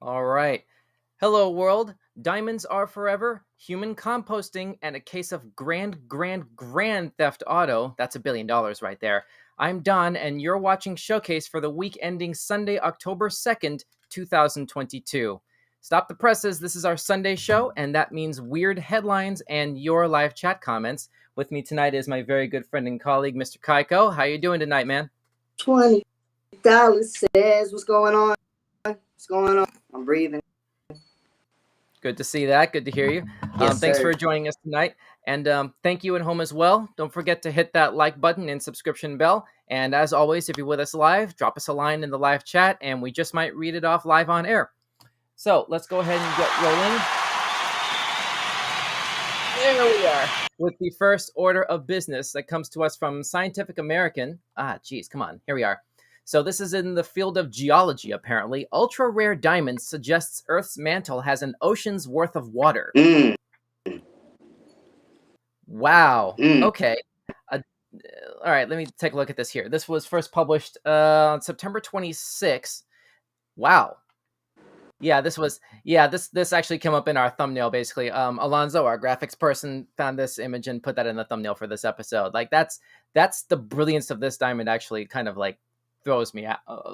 All right. Hello, world. Diamonds are forever, human composting, and a case of grand theft auto. That's $1 billion right there. I'm Don, and you're watching Showcase for the week ending Sunday, October 2nd, 2022. Stop the presses. This is our Sunday show, and that means weird headlines and your live chat comments. With me tonight is my very good friend and colleague, Mr. Kaiko. How you doing tonight, man? $20 says, what's going on? What's going on? I'm breathing. Good to see that. Good to hear you. Yes, Thanks sir. for joining us tonight. And thank you at home as well. Don't forget to hit that like button and subscription bell. And as always, if you're with us live, drop us a line in the live chat, and we just might read it off live on air. So let's go ahead and get rolling. There we are. With the first order of business that comes to us from Scientific American. Come on. Here we are. So this is in the field of geology, apparently. Ultra-rare diamonds suggests Earth's mantle has an ocean's worth of water. Wow. Okay. All right, let me take a look at this here. This was first published on September 26th. Wow. Yeah, this actually came up in our thumbnail, basically. Alonzo, our graphics person, found this image and put that in the thumbnail for this episode. Like, that's the brilliance of this diamond, actually, kind of like throws me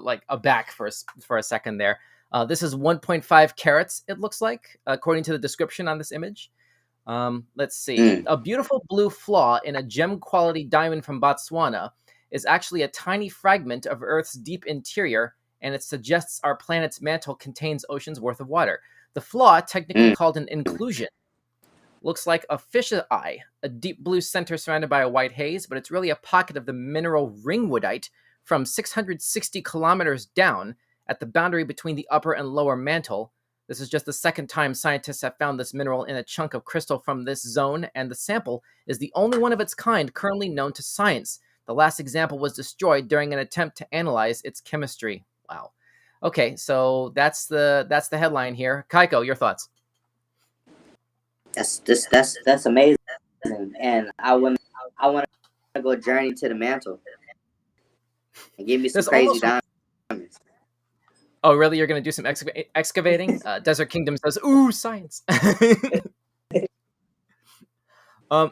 like aback for a second there. This is 1.5 carats, it looks like, according to the description on this image. Let's see. A beautiful blue flaw in a gem quality diamond from Botswana is actually a tiny fragment of Earth's deep interior, and it suggests our planet's mantle contains oceans worth of water. The flaw, technically called an inclusion, looks like a fish's eye, a deep blue center surrounded by a white haze, but it's really a pocket of the mineral ringwoodite from 660 kilometers down at the boundary between the upper and lower mantle. This is just the second time scientists have found this mineral in a chunk of crystal from this zone, and the sample is the only one of its kind currently known to science. The last example was destroyed during an attempt to analyze its chemistry. Wow. Okay, so that's the headline here. Kaiko, your thoughts? That's amazing, and I want to go journey to the mantle and give me some crazy diamonds. Oh, really? You're going to do some excavating? Desert Kingdoms does, science.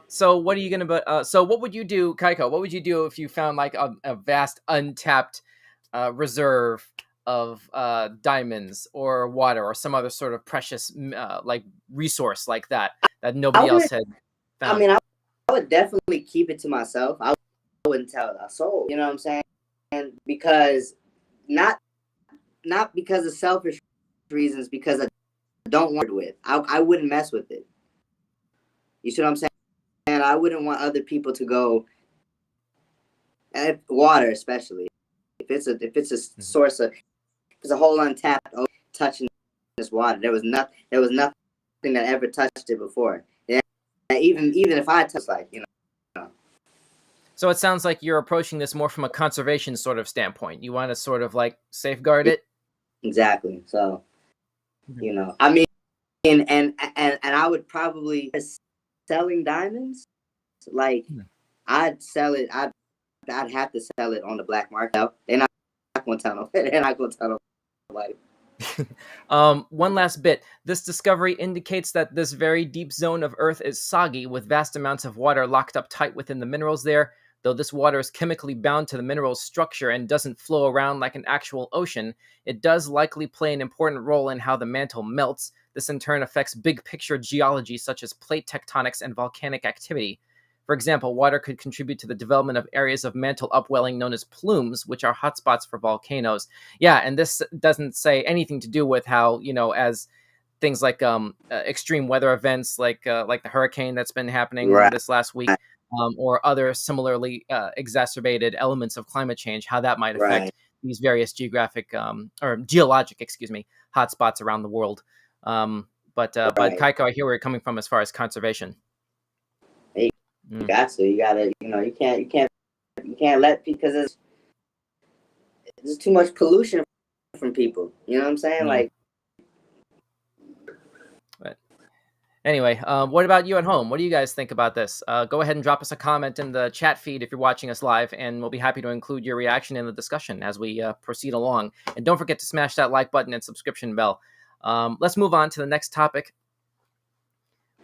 So what are you going to, so what would you do, Kaiko? What would you do if you found like a vast untapped reserve of diamonds or water or some other sort of precious like resource like that nobody else had found? I mean, I would definitely keep it to myself. I wouldn't tell a soul, you know what I'm saying? And because not because of selfish reasons, because I don't want it with. I wouldn't mess with it. You see what I'm saying? And I wouldn't want other people to go, and water especially. If it's a source of, if it's a whole untapped touching this water, there was nothing that ever touched it before. And even if I touch, like, you know. So it sounds like you're approaching this more from a conservation sort of standpoint. You want to sort of like safeguard it. Exactly. So, you know, I mean, and I would probably selling diamonds. Like, I'd sell it. I'd have to sell it on the black market. They're not going to tell no. They're not going to tell nobody. One last bit. This discovery indicates that this very deep zone of Earth is soggy, with vast amounts of water locked up tight within the minerals there. Though this water is chemically bound to the mineral's structure and doesn't flow around like an actual ocean, it does likely play an important role in how the mantle melts. This in turn affects big picture geology such as plate tectonics and volcanic activity. For example, water could contribute to the development of areas of mantle upwelling known as plumes, which are hotspots for volcanoes. Yeah, and this doesn't say anything to do with how, you know, as things like extreme weather events like the hurricane that's been happening this last week, or other similarly exacerbated elements of climate change, how that might affect these various geographic or geologic, hotspots around the world. But Kaiko, I hear where you're coming from as far as conservation. Hey, you gotta, you know, you can't let, because there's too much pollution from people. You know what I'm saying? Like. Anyway, what about you at home? What do you guys think about this? Go ahead and drop us a comment in the chat feed if you're watching us live, and we'll be happy to include your reaction in the discussion as we proceed along. And don't forget to smash that like button and subscription bell. Let's move on to the next topic,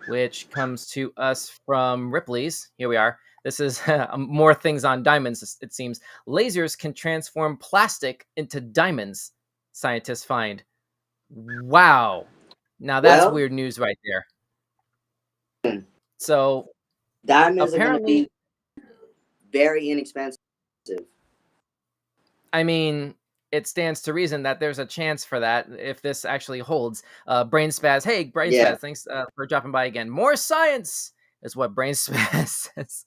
which comes to us from Ripley's. Here we are. This is more things on diamonds, it seems. Lasers can transform plastic into diamonds, scientists find. Wow. Now that's weird news right there. So diamonds apparently are going to be very inexpensive. I mean, it stands to reason that there's a chance for that if this actually holds. Brain Spaz, hey, Brain Spaz, thanks for dropping by again. More science is what Brain Spaz says.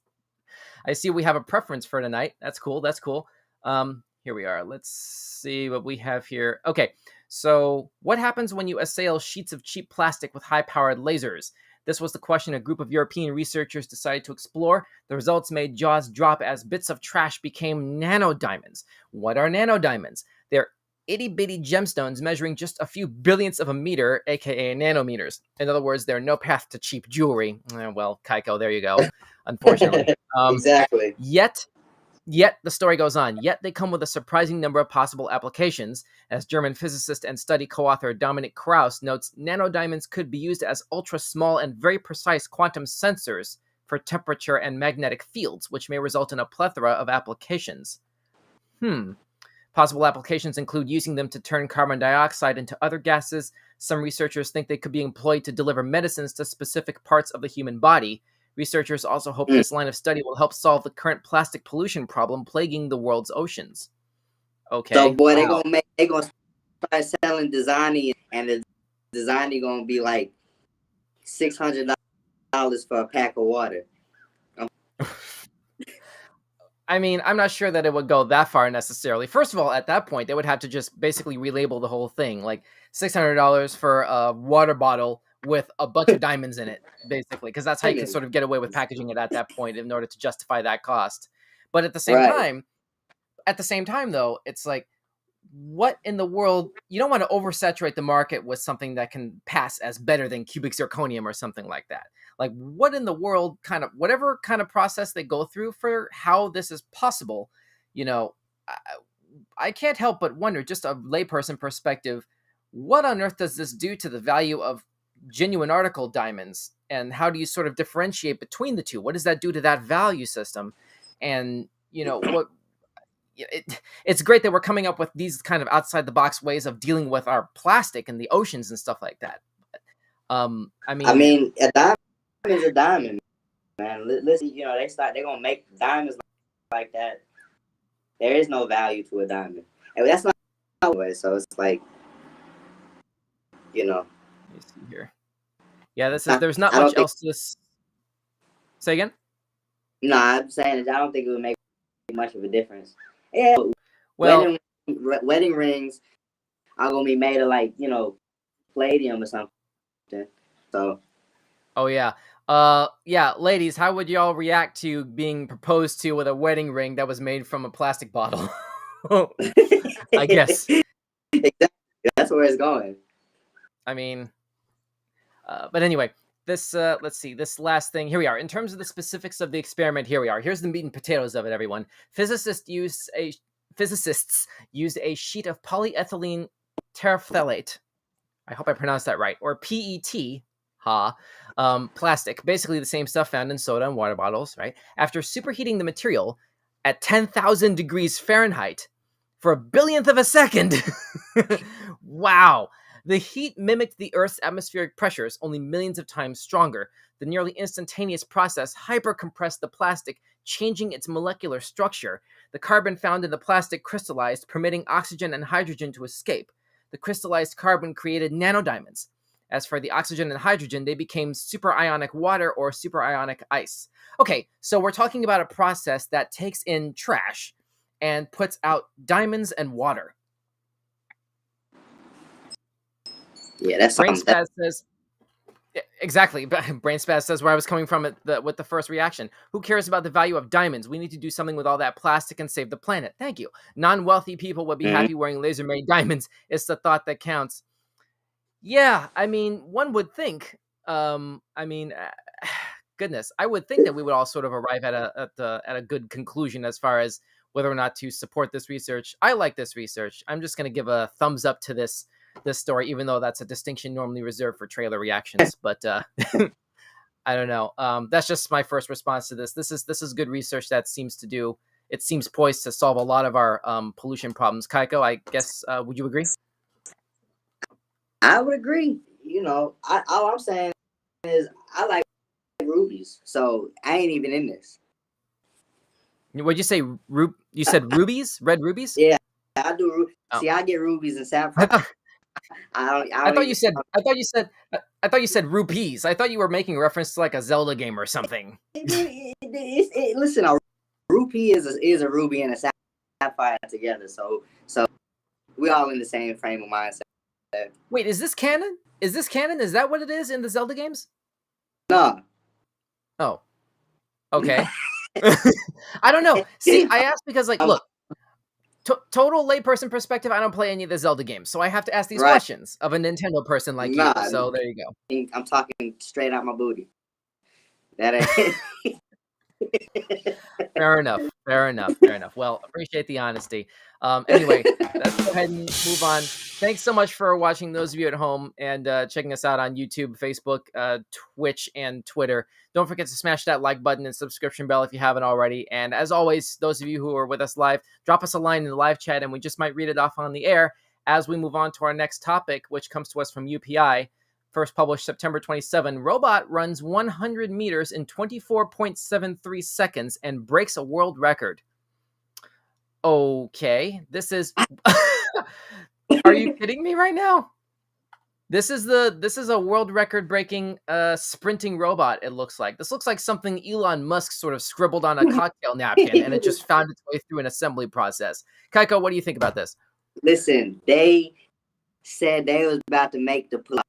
I see we have a preference for tonight. That's cool. That's cool. Here we are. Let's see what we have here. Okay, so what happens when you assail sheets of cheap plastic with high-powered lasers? This was the question a group of European researchers decided to explore. The results made jaws drop as bits of trash became nanodiamonds. What are nanodiamonds? They're itty-bitty gemstones measuring just a few billionths of a meter, aka nanometers. In other words, they're no path to cheap jewelry. Well, Kaiko, there you go. Unfortunately. Exactly. Yet, the story goes on, yet they come with a surprising number of possible applications. As German physicist and study co-author Dominik Kraus notes, nanodiamonds could be used as ultra-small and very precise quantum sensors for temperature and magnetic fields, which may result in a plethora of applications. Possible applications include using them to turn carbon dioxide into other gases. Some researchers think they could be employed to deliver medicines to specific parts of the human body. Researchers also hope this line of study will help solve the current plastic pollution problem plaguing the world's oceans. Okay. So, boy, wow. they gonna start selling Designy, and the Designy gonna be like $600 for a pack of water. I mean, I'm not sure that it would go that far necessarily. First of all, at that point, they would have to just basically relabel the whole thing, like $600 for a water bottle with a bunch of diamonds in it, basically, because that's how you can sort of get away with packaging it at that point in order to justify that cost. But at the same time, though, it's like, what in the world? You don't want to oversaturate the market with something that can pass as better than cubic zirconium or something like that. Like, what in the world whatever kind of process they go through for how this is possible, I can't help but wonder, just a layperson perspective, what on earth does this do to the value of genuine article diamonds, and how do you sort of differentiate between the two? What does that do to that value system? And it's great that we're coming up with these kind of outside the box ways of dealing with our plastic in the oceans and stuff like that. I mean, a diamond is a diamond, man. Listen, they're gonna make diamonds like that. There is no value to a diamond, and that's not the way. So it's like, Let me see here. Yeah, there's not much else to this. Say again? No, I'm saying I don't think it would make much of a difference. Yeah, well, wedding rings are gonna be made of palladium or something. So. Oh yeah. Ladies, how would y'all react to being proposed to with a wedding ring that was made from a plastic bottle? I guess. Exactly. That's where it's going. I mean, but anyway, this, let's see, this last thing, here we are. In terms of the specifics of the experiment, here we are. Here's the meat and potatoes of it, everyone. Physicists used a sheet of polyethylene terephthalate. I hope I pronounced that right. Or PET, plastic, basically the same stuff found in soda and water bottles, right? After superheating the material at 10,000 degrees Fahrenheit for a billionth of a second. Wow. The heat mimicked the Earth's atmospheric pressures, only millions of times stronger. The nearly instantaneous process hypercompressed the plastic, changing its molecular structure. The carbon found in the plastic crystallized, permitting oxygen and hydrogen to escape. The crystallized carbon created nanodiamonds. As for the oxygen and hydrogen, they became superionic water or superionic ice. Okay, so we're talking about a process that takes in trash and puts out diamonds and water. Yeah, that's Brain Spaz says, exactly. Brain Spaz says where I was coming from with the first reaction. Who cares about the value of diamonds? We need to do something with all that plastic and save the planet. Thank you. Non-wealthy people would be happy wearing laser-made diamonds. It's the thought that counts. Yeah, I mean, one would think. Goodness, I would think that we would all sort of arrive at a good conclusion as far as whether or not to support this research. I like this research. I'm just going to give a thumbs up to this this story, even though that's a distinction normally reserved for trailer reactions. But I don't know. That's just my first response to this. This is good research that seems poised to solve a lot of our pollution problems. Kaiko, I guess, would you agree? I would agree. All I'm saying is I like rubies, so I ain't even in this. What'd you say? You said rubies? Red rubies? Yeah, I do. See, I get rubies and sapphires. I thought you said rupees. I thought you were making reference to like a Zelda game or something. Listen, a rupee is a ruby and a sapphire together. So we all in the same frame of mindset. Wait, is this canon? Is that what it is in the Zelda games? No. Oh. Okay. I don't know. See, I asked because, like, look, total layperson perspective, I don't play any of the Zelda games, so I have to ask these questions of a Nintendo person like you. So there you go. I'm talking straight out my booty. That ain't. Fair enough. Well, appreciate the honesty. Anyway, let's go ahead and move on. Thanks so much for watching, those of you at home, and checking us out on YouTube, Facebook, Twitch, and Twitter. Don't forget to smash that like button and subscription bell if you haven't already. And as always, those of you who are with us live, drop us a line in the live chat, and we just might read it off on the air as we move on to our next topic, which comes to us from UPI. First published September 27, robot runs 100 meters in 24.73 seconds and breaks a world record. Okay, this is... Are you kidding me right now? This is a world record breaking sprinting robot, it looks like. This looks like something Elon Musk sort of scribbled on a cocktail napkin and it just found its way through an assembly process. Kaiko, what do you think about this? Listen, they said they was about to make the police.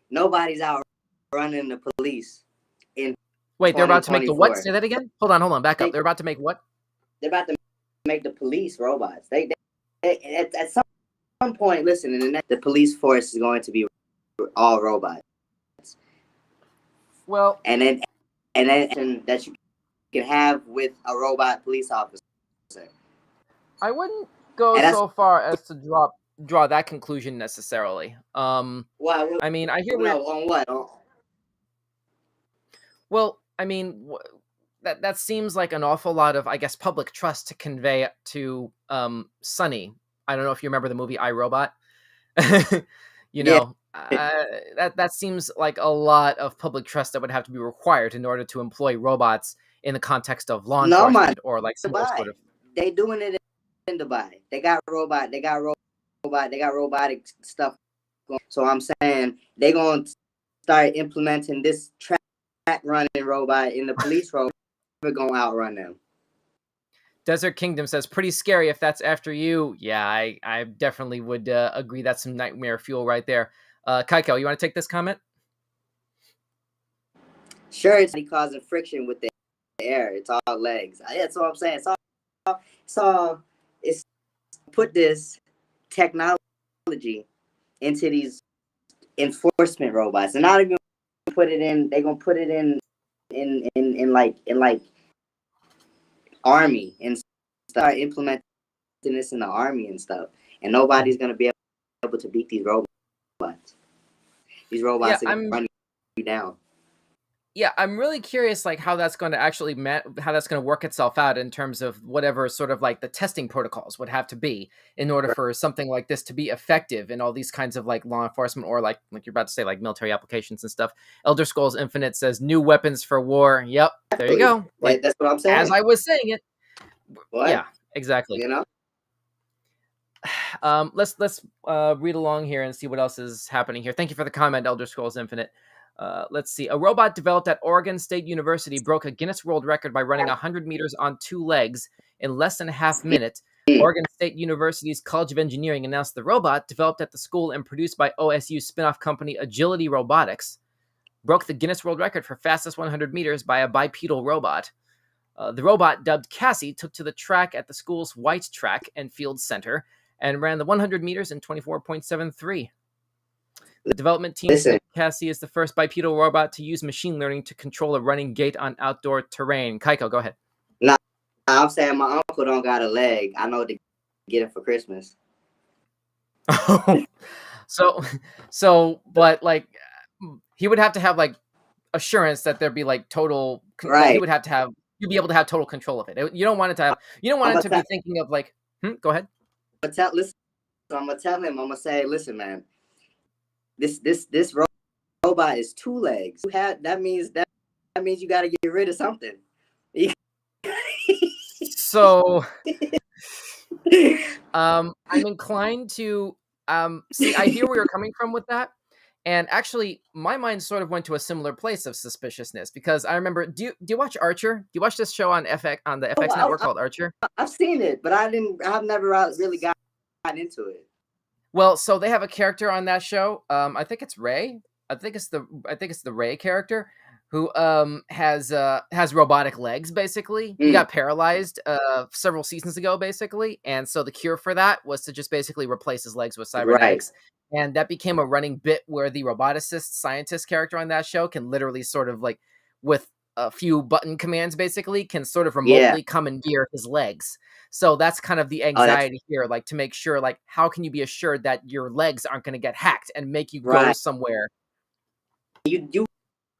Nobody's out running the police. Wait, they're about to make the what? Say that again? Hold on, back up. They're about to make what? They're about to make the police robots. They at some point, listen, the police force is going to be all robots. Well, and then that you can have with a robot police officer. I wouldn't go so far as to draw that conclusion necessarily. Well, I mean, I hear on what? Well, I mean, that seems like an awful lot of, I guess, public trust to convey to Sonny. I don't know if you remember the movie I, Robot. That seems like a lot of public trust that would have to be required in order to employ robots in the context of law enforcement or like some sort of. They doing it in Dubai. They got robotic stuff going. So I'm saying they gonna start implementing this track running robot in the police robot. We're gonna outrun them. Desert Kingdom says, pretty scary if that's after you. Yeah, I definitely would agree. That's some nightmare fuel right there. Kaiko, you want to take this comment? Sure, it's causing friction with the air. It's all legs. That's what I'm saying. It's put this technology into these enforcement robots, and not even put it in. They're gonna put it in like army and start implementing this in the army and stuff. And nobody's gonna be able to beat these robots. These robots are gonna run you down. Yeah, I'm really curious, like how that's going to actually how that's going to work itself out in terms of whatever sort of like the testing protocols would have to be in order for something like this to be effective in all these kinds of like law enforcement or like you're about to say like military applications and stuff. Elder Scrolls Infinite says new weapons for war. Yep, there you go. Like, that's what I'm saying. As I was saying it. What? Yeah, exactly. You know. Let's read along here and see what else is happening here. Thank you for the comment, Elder Scrolls Infinite. Let's see. A robot developed at Oregon State University broke a Guinness World Record by running 100 meters on 2 legs in less than a half minute. Oregon State University's College of Engineering announced the robot, developed at the school and produced by OSU spin-off company Agility Robotics, broke the Guinness World Record for fastest 100 meters by a bipedal robot. The robot, dubbed Cassie, took to the track at the school's White Track and Field Center and ran the 100 meters in 24.73. The development team said Cassie is the first bipedal robot to use machine learning to control a running gait on outdoor terrain. Kaiko, go ahead. Nah, I'm saying my uncle don't got a leg. I know to get it for Christmas. But like he would have to have like assurance that there'd be like total that he Right. would have to have you'd be able to have total control of it. You don't want it to have you don't want I'm it gonna to be thinking of like go ahead. listen. I'm gonna tell him. I'm gonna say, listen, man. This robot is 2 legs. That means you got to get rid of something. So I'm inclined to see. I hear where you're coming from with that. And actually, my mind sort of went to a similar place of suspiciousness because I remember. Do you watch Archer? Do you watch this show on FX on the FX network called Archer? I've seen it, but I've never really gotten into it. Well, so they have a character on that show. I think it's Ray. I think it's the Ray character who has robotic legs. Basically, he got paralyzed several seasons ago, basically, and so the cure for that was to just basically replace his legs with cybernetics. Right. And that became a running bit where the roboticist scientist character on that show can literally sort of like with a few button commands basically can sort of remotely commandeer his legs. So that's kind of the anxiety here, like to make sure, like, how can you be assured that your legs aren't going to get hacked and make you go somewhere? You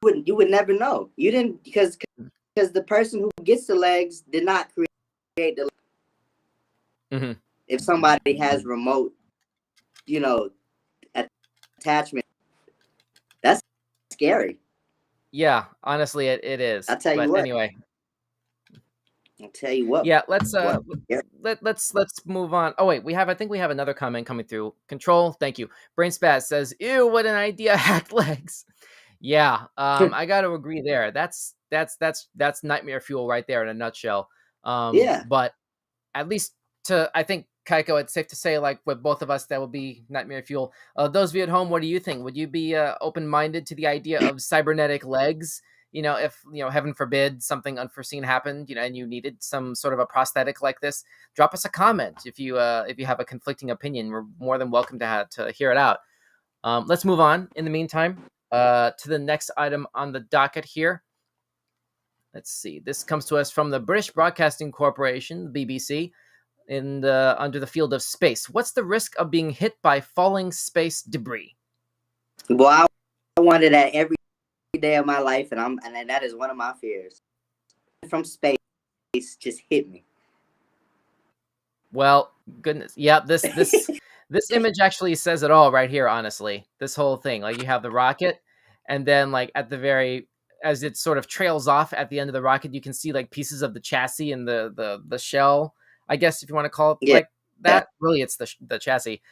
would never know. You didn't because the person who gets the legs did not create the. Mm-hmm. If somebody has remote, attachment, that's scary. Yeah, honestly, it is. I'll tell you what. Anyway. I'll tell you what. Yeah, let's move on. Oh wait, I think we have another comment coming through. Control, thank you. Brain Spaz says, "Ew, what an idea, hacked legs." Yeah, I got to agree there. That's nightmare fuel right there in a nutshell. But at least I think Kaiko, it's safe to say, like with both of us, that will be nightmare fuel. Those of you at home, what do you think? Would you be open-minded to the idea of cybernetic legs? If heaven forbid something unforeseen happened, and you needed some sort of a prosthetic like this, drop us a comment if you have a conflicting opinion. We're more than welcome to hear it out. Let's move on. In the meantime, to the next item on the docket here. Let's see. This comes to us from the British Broadcasting Corporation, the BBC, under the field of space. What's the risk of being hit by falling space debris? Well, I wanted that every day of my life, and that is one of my fears. From space just hit me. Well, goodness. Yeah, this image actually says it all right here, honestly. This whole thing. Like, you have the rocket, and then like as it sort of trails off at the end of the rocket, you can see like pieces of the chassis and the shell, I guess, if you want to call it like that. Really, it's the chassis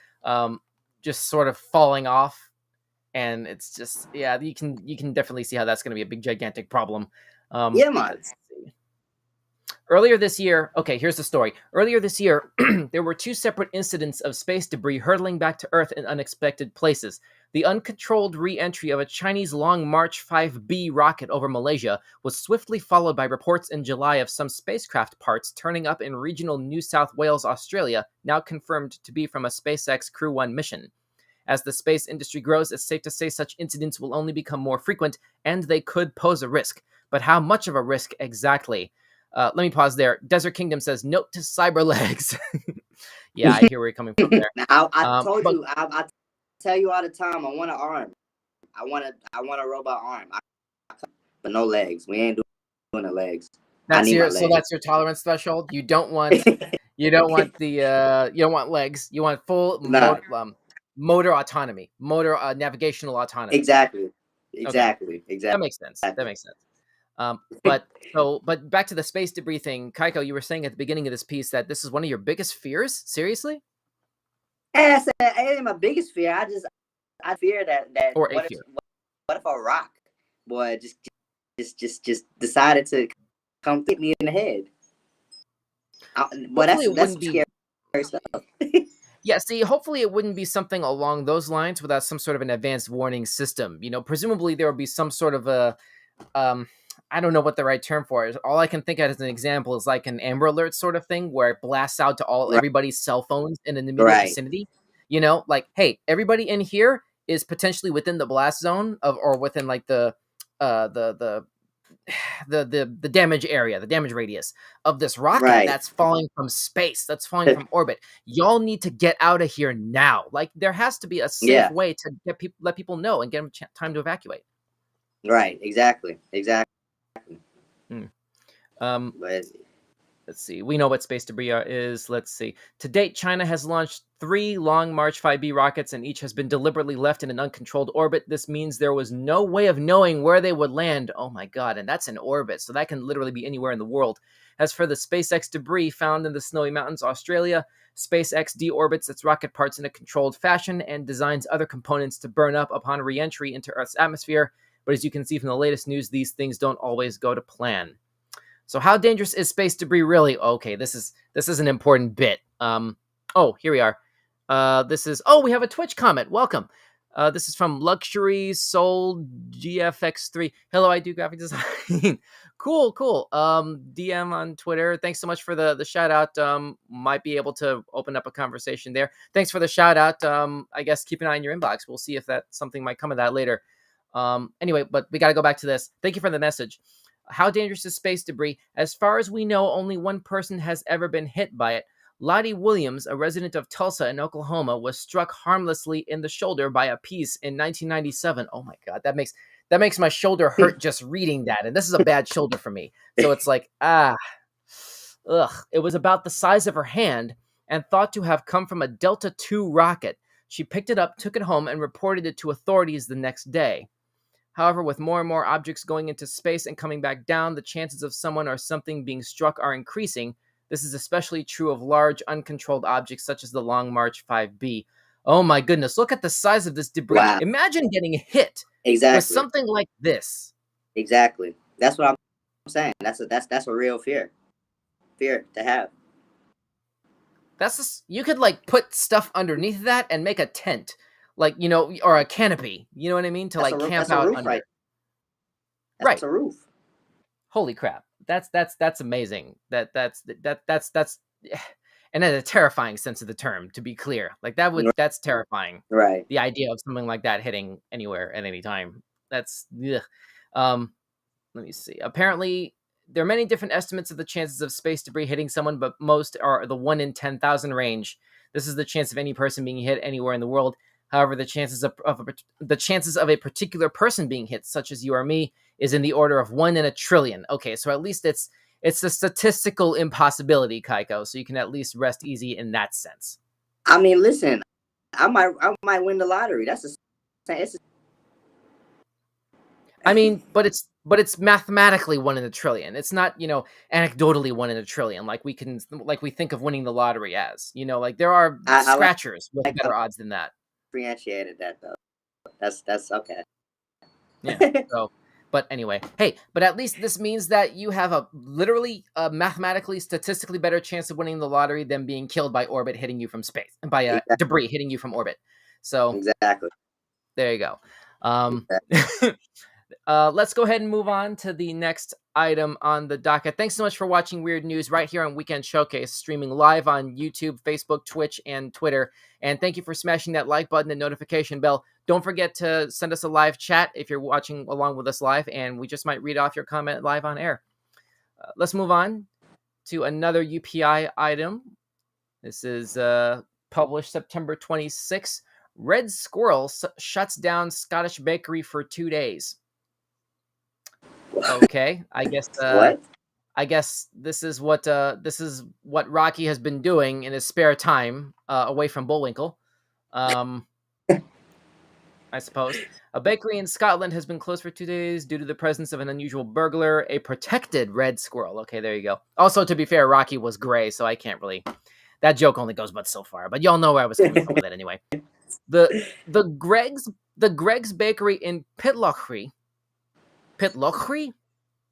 just sort of falling off. And it's just, you can definitely see how that's going to be a big, gigantic problem. Man. Earlier this year, okay, here's the story. Earlier this year, there were 2 separate incidents of space debris hurtling back to Earth in unexpected places. The uncontrolled re-entry of a Chinese Long March 5B rocket over Malaysia was swiftly followed by reports in July of some spacecraft parts turning up in regional New South Wales, Australia, now confirmed to be from a SpaceX Crew 1 mission. As the space industry grows, it's safe to say such incidents will only become more frequent, and they could pose a risk. But how much of a risk exactly? Let me pause there. Desert Kingdom says, note to cyber legs. Yeah, I hear where you're coming from there. I told you, I tell you all the time, I want an arm. I want a robot arm. But no legs. We ain't doing the legs. That's your tolerance threshold. You don't want you don't want legs. You want full motor autonomy, navigational autonomy. Exactly. That makes sense. But back to the space debris thing, Kaiko, you were saying at the beginning of this piece that this is one of your biggest fears. Seriously? I said it ain't my biggest fear. I fear that or what if a rock boy just decided to come hit me in the head? That's scary stuff. Yeah, see, hopefully it wouldn't be something along those lines without some sort of an advanced warning system. Presumably there would be some sort of a I don't know what the right term for it is. All I can think of as an example is like an Amber Alert sort of thing where it blasts out to everybody's cell phones in an immediate vicinity. Like, hey, everybody in here is potentially within the blast zone or within like the the damage area, the damage radius of this rocket that's falling from space, that's falling from orbit. Y'all need to get out of here now. Like, there has to be a safe way to let people know and get them time to evacuate. Right. Exactly. Let's see. We know what space debris is. Let's see. To date, China has launched 3 Long March 5B rockets, and each has been deliberately left in an uncontrolled orbit. This means there was no way of knowing where they would land. Oh my God. And that's in orbit. So that can literally be anywhere in the world. As for the SpaceX debris found in the Snowy Mountains, Australia, SpaceX deorbits its rocket parts in a controlled fashion and designs other components to burn up upon re-entry into Earth's atmosphere. But as you can see from the latest news, these things don't always go to plan. So how dangerous is space debris really? Okay, this is an important bit. Here we are. We have a Twitch comment. Welcome. This is from Luxury Soul GFX3. Hello, I do graphic design. Cool. DM on Twitter. Thanks so much for the shout out. Might be able to open up a conversation there. Thanks for the shout out. I guess keep an eye on your inbox. We'll see if something might come of that later. Anyway, but we got to go back to this. Thank you for the message. How dangerous is space debris? As far as we know, only one person has ever been hit by it. Lottie Williams, a resident of Tulsa in Oklahoma, was struck harmlessly in the shoulder by a piece in 1997. Oh my God, that makes my shoulder hurt just reading that. And this is a bad shoulder for me. So it's like, It was about the size of her hand and thought to have come from a Delta II rocket. She picked it up, took it home, and reported it to authorities the next day. However, with more and more objects going into space and coming back down, the chances of someone or something being struck are increasing. This is especially true of large, uncontrolled objects such as the Long March 5B. Oh my goodness, look at the size of this debris. Wow. Imagine getting hit with something like this. Exactly. That's what I'm saying. That's a real fear to have. You could like put stuff underneath that and make a tent. Like, or a canopy, you know what I mean? To camp out under. Right. That's a roof. Holy crap. That's amazing. That's and in a terrifying sense of the term, to be clear. Like that's terrifying. Right. The idea of something like that hitting anywhere at any time. That's let me see. Apparently there are many different estimates of the chances of space debris hitting someone, but most are the 1 in 10,000 range. This is the chance of any person being hit anywhere in the world. However, the chances of a particular person being hit, such as you or me, is in the order of 1 in a trillion. Okay, so at least it's a statistical impossibility, Kaiko. So you can at least rest easy in that sense. I mean, listen, I might win the lottery. But it's mathematically 1 in a trillion. It's not, anecdotally 1 in a trillion. Like we think of winning the lottery as, there are scratchers with better odds than that. Differentiated that though. That's okay. Yeah. So, but anyway, hey, but at least this means that you have a mathematically, statistically better chance of winning the lottery than being killed by orbit hitting you from space, by debris hitting you from orbit. So exactly. There you go. Let's go ahead and move on to the next item on the docket. Thanks so much for watching Weird News right here on Weekend Showcase, streaming live on YouTube, Facebook, Twitch, and Twitter. And thank you for smashing that like button and notification bell. Don't forget to send us a live chat if you're watching along with us live, and we just might read off your comment live on air. Let's move on to another UPI item. This is published September 26. Red Squirrel shuts down Scottish bakery for 2 days. Okay, I guess. What? I guess this is what Rocky has been doing in his spare time away from Bullwinkle. I suppose a bakery in Scotland has been closed for 2 days due to the presence of an unusual burglar, a protected red squirrel. Okay, there you go. Also, to be fair, Rocky was gray, so I can't really. That joke only goes but so far, but y'all know where I was coming from with it anyway. The Greg's Bakery in Pitlochry. Pitlochry?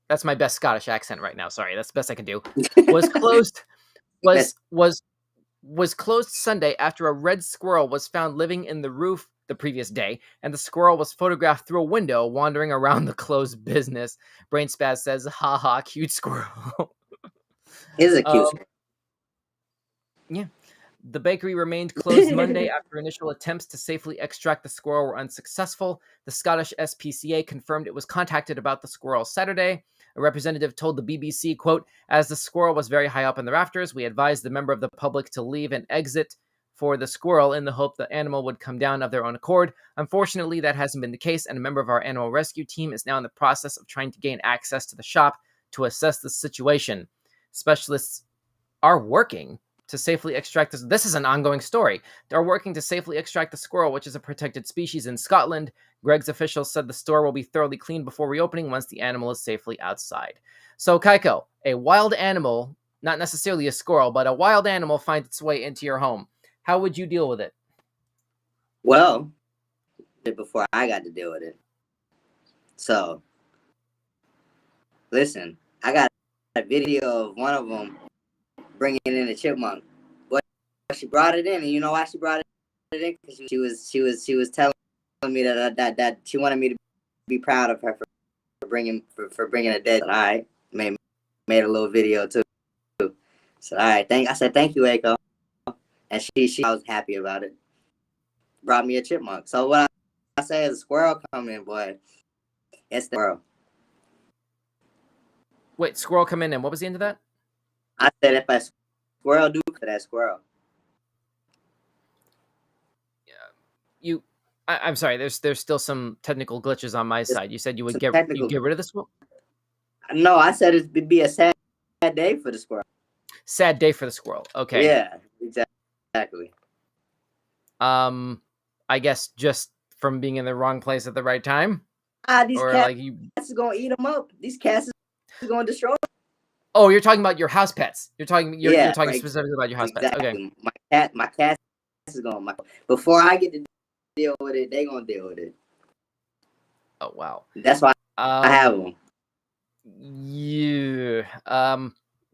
That's my best Scottish accent right now. Sorry, that's the best I can do. Was closed. Was closed Sunday after a red squirrel was found living in the roof the previous day, and the squirrel was photographed through a window wandering around the closed business. Brain Spaz says, "Ha ha, cute squirrel." Is a cute squirrel. Yeah. The bakery remained closed Monday after initial attempts to safely extract the squirrel were unsuccessful. The Scottish SPCA confirmed it was contacted about the squirrel Saturday. A representative told the BBC, quote, "As the squirrel was very high up in the rafters, we advised the member of the public to leave and exit for the squirrel in the hope the animal would come down of their own accord. Unfortunately, that hasn't been the case, and a member of our animal rescue team is now in the process of trying to gain access to the shop to assess the situation. Specialists are working to safely extract this." This is an ongoing story. They're working to safely extract the squirrel, which is a protected species in Scotland. Greg's officials said the store will be thoroughly cleaned before reopening once the animal is safely outside. So, Kaiko, a wild animal, not necessarily a squirrel, but a wild animal finds its way into your home. How would you deal with it? Well, before I got to deal with it. So, listen, I got a video of one of them bringing in a chipmunk. But she brought it in, and you know why she brought it in? Because she was telling me that she wanted me to be proud of her for bringing a dead. All right, made a little video too. So all right, I said thank you, Echo, and she I was happy about it. Brought me a chipmunk. So what I say is a squirrel come in, boy. It's the squirrel. Wait, squirrel come in, and what was the end of that? I said if a squirrel do for that squirrel. I'm sorry. There's still some technical glitches on my side. You said you would get rid of the squirrel. No, I said it'd be a sad day for the squirrel. Sad day for the squirrel. Okay. Yeah, exactly. I guess just from being in the wrong place at the right time. These cats are gonna eat them up. These cats are gonna destroy them. Oh, you're talking about your house pets. You're talking specifically about your house pets. Okay. My cat is gonna. Before I get to deal with it, they gonna deal with it. Oh wow. That's why I have them. Yeah.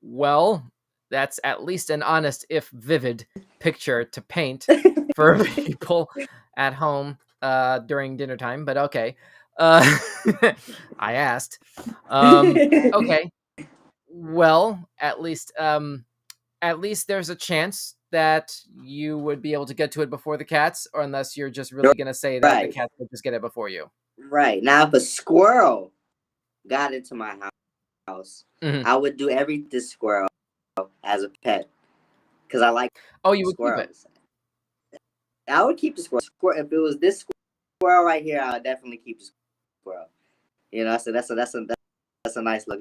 Well, that's at least an honest, if vivid, picture to paint for people at home during dinner time. But okay. I asked. Okay. Well, at least there's a chance that you would be able to get to it before the cats, or unless you're just really going to say that the cats would just get it before you. Right. Now, if a squirrel got into my house, I would do everything squirrel as a pet because I like you would squirrels. Keep it. I would keep the squirrel. If it was this squirrel right here, I would definitely keep the squirrel. You know, so that's a nice look.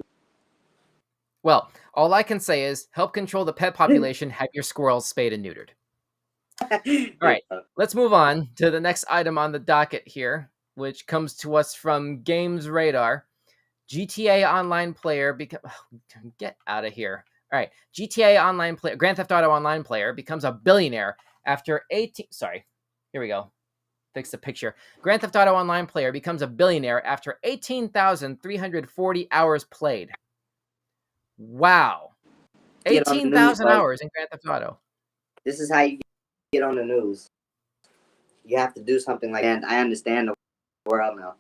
Well, all I can say is help control the pet population, have your squirrels spayed and neutered. All right, let's move on to the next item on the docket here, which comes to us from Games Radar. GTA Online player get out of here. All right, GTA Online player, Grand Theft Auto Online player becomes a billionaire after 18. Sorry, here we go. Fix the picture. Grand Theft Auto Online player becomes a billionaire after 18,340 hours played. Wow. 18,000 hours in Grand Theft Auto. This is how you get on the news. You have to do something like that. I understand the world now.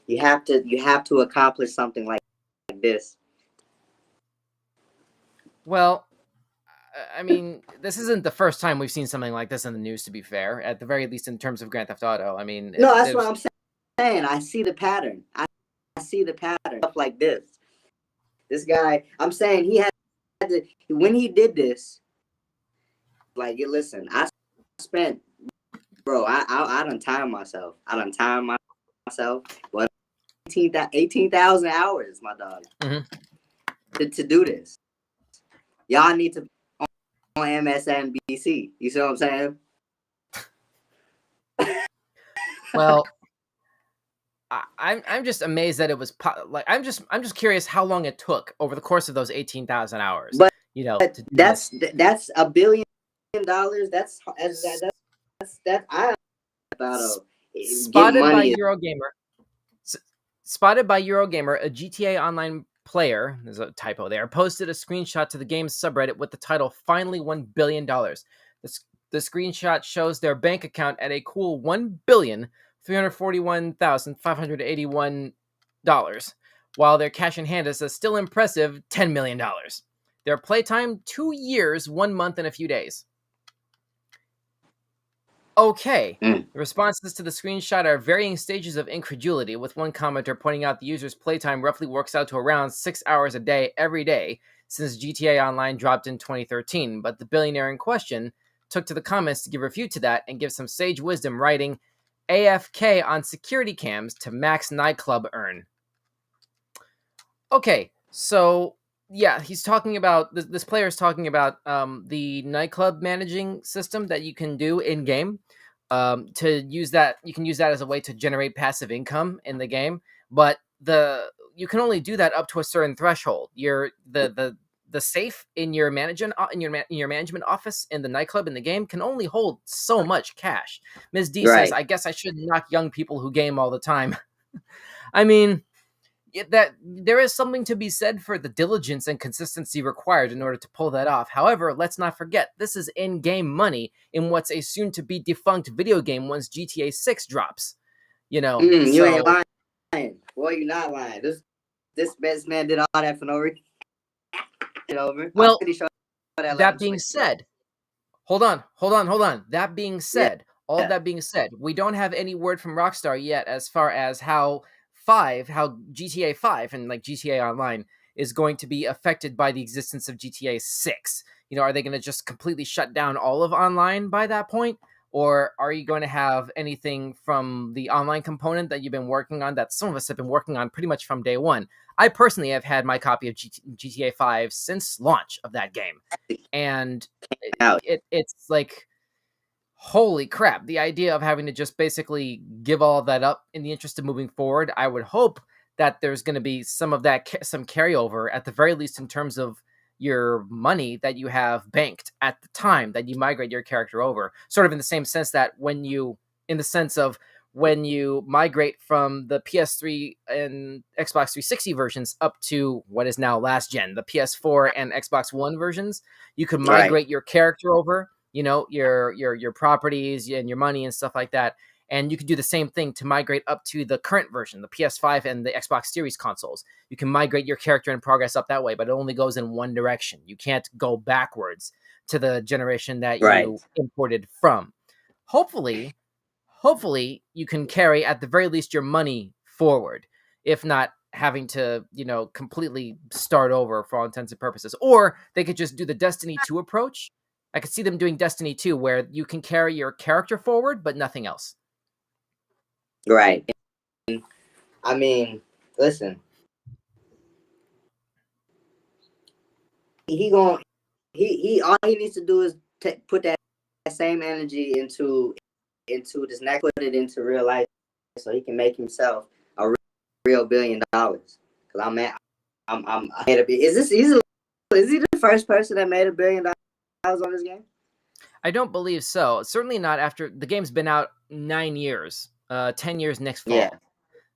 You have to accomplish something like this. Well, I mean, this isn't the first time we've seen something like this in the news, to be fair, at the very least in terms of Grand Theft Auto. I mean, no, that's what I'm saying. I see the pattern. I see the pattern. Stuff like this. This guy, I'm saying he had to, when he did this, like, listen, I spent, bro, I done time myself. But 18,000 hours, my dog, to do this. Y'all need to on MSNBC. You see what I'm saying? Well, I'm just amazed that it was I'm just curious how long it took over the course of those 18,000 hours. But you know, that's $1 billion. That's I about spotted by Eurogamer. Spotted by Eurogamer, a GTA Online player, there's a typo there, posted a screenshot to the game's subreddit with the title "Finally $1 billion." The screenshot shows their bank account at a cool $1,341,581, while their cash in hand is a still impressive $10 million. Their playtime, 2 years, 1 month, and a few days. Okay. The responses to the screenshot are varying stages of incredulity, with one commenter pointing out the user's playtime roughly works out to around 6 hours a day every day since GTA Online dropped in 2013. But the billionaire in question took to the comments to give refute to that and give some sage wisdom, writing, AFK on security cams to max nightclub earn. Okay, so yeah, he's talking about this player is talking about the nightclub managing system that you can do in game. To use that, you can use that as a way to generate passive income in the game, but you can only do that up to a certain threshold. The safe in your management office in the nightclub in the game can only hold so much cash. Ms. D says, "I guess I shouldn't knock young people who game all the time." I mean, that there is something to be said for the diligence and consistency required in order to pull that off. However, let's not forget, this is in-game money in what's a soon-to-be defunct video game once GTA 6 drops. You know, you ain't lying. Boy, you're not lying. This man did all that for no reason. Well, that being said, hold on. That being said, that being said, we don't have any word from Rockstar yet as far as how GTA 5 and like GTA Online is going to be affected by the existence of GTA 6. You know, are they going to just completely shut down all of online by that point? Or are you going to have anything from the online component that you've been working on, that some of us have been working on pretty much from day one? I personally have had my copy of GTA 5 since launch of that game. And it's like, holy crap, the idea of having to just basically give all of that up in the interest of moving forward. I would hope that there's going to be some of that, some carryover at the very least in terms of your money that you have banked at the time that you migrate your character over. Sort of in the same sense that when you migrate from the PS3 and Xbox 360 versions up to what is now last gen, the PS4 and Xbox One versions, you could migrate your character over, you know, your properties and your money and stuff like that. And you can do the same thing to migrate up to the current version, the PS5 and the Xbox Series consoles. You can migrate your character and progress up that way, but it only goes in one direction. You can't go backwards to the generation that you imported from. Hopefully you can carry at the very least your money forward, if not having to, you know, completely start over for all intents and purposes. Or they could just do the Destiny 2 approach. I could see them doing Destiny 2 where you can carry your character forward, but nothing else. Right. I mean, listen. All he needs to do is put that same energy into this next, put it into real life, so he can make himself a real $1 billion. Because I made a. Is he the first person that made $1 billion on this game? I don't believe so. Certainly not after the game's been out 9 years, 10 years next fall. Yeah.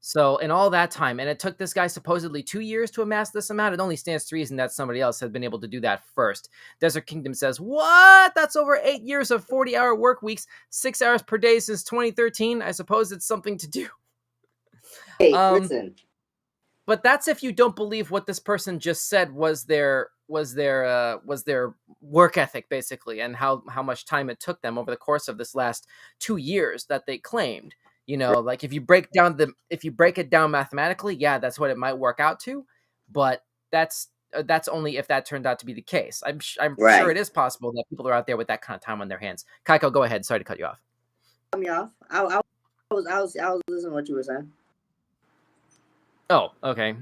So in all that time, and it took this guy supposedly 2 years to amass this amount, it only stands to reason that somebody else had been able to do that first. Desert Kingdom says, what? That's over 8 years of 40-hour work weeks, 6 hours per day since 2013. I suppose it's something to do. Hey, listen. But that's if you don't believe what this person just said was their work ethic, basically, and how much time it took them over the course of this last 2 years that they claimed. You know, like if you break it down mathematically, yeah, that's what it might work out to, but that's only if that turned out to be the case. I'm sure it is possible that people are out there with that kind of time on their hands. Kaiko, go ahead. Sorry to cut you off. Cut me off. I was listening to what you were saying. Oh, okay.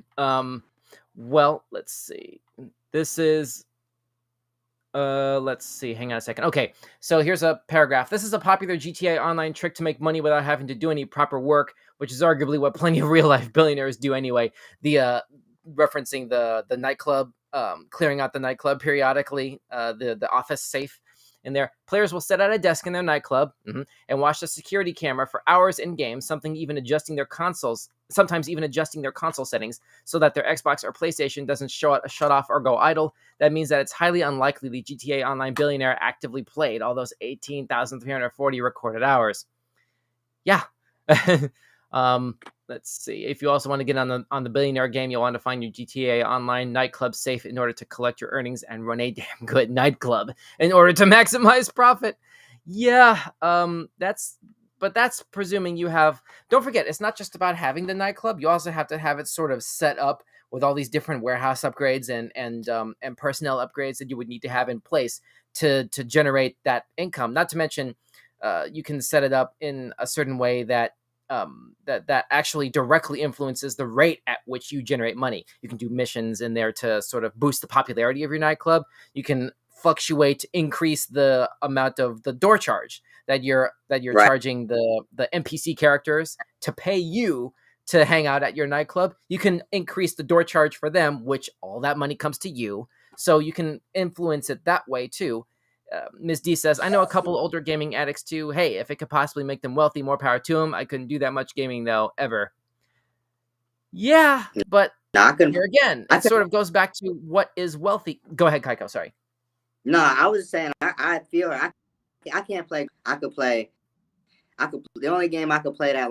Well, let's see. This is. Let's see. Hang on a second. Okay, so here's a paragraph. This is a popular GTA Online trick to make money without having to do any proper work, which is arguably what plenty of real-life billionaires do anyway. The referencing the nightclub, clearing out the nightclub periodically, the office safe in there. Players will sit at a desk in their nightclub and watch the security camera for hours in game, sometimes even adjusting their console settings so that their Xbox or PlayStation doesn't shut off or go idle. That means that it's highly unlikely the GTA Online billionaire actively played all those 18,340 recorded hours. Yeah. Let's see. If you also want to get on the billionaire game, you'll want to find your GTA Online nightclub safe in order to collect your earnings and run a damn good nightclub in order to maximize profit. Yeah, that's presuming you have. Don't forget, it's not just about having the nightclub. You also have to have it sort of set up with all these different warehouse upgrades and personnel upgrades that you would need to have in place to generate that income. Not to mention, you can set it up in a certain way that that actually directly influences the rate at which you generate money. You can do missions in there to sort of boost the popularity of your nightclub. You can fluctuate, increase the amount of the door charge that you're Right. charging the NPC characters to pay you to hang out at your nightclub. You can increase the door charge for them, which all that money comes to you. So you can influence it that way too. Ms. D says, I know a couple older gaming addicts too. Hey, if it could possibly make them wealthy, more power to them. I couldn't do that much gaming though, ever. Yeah, but here again, it sort of goes back to what is wealthy. Go ahead, Kaiko. Sorry. No, I was saying I feel I can't play. The only game I could play that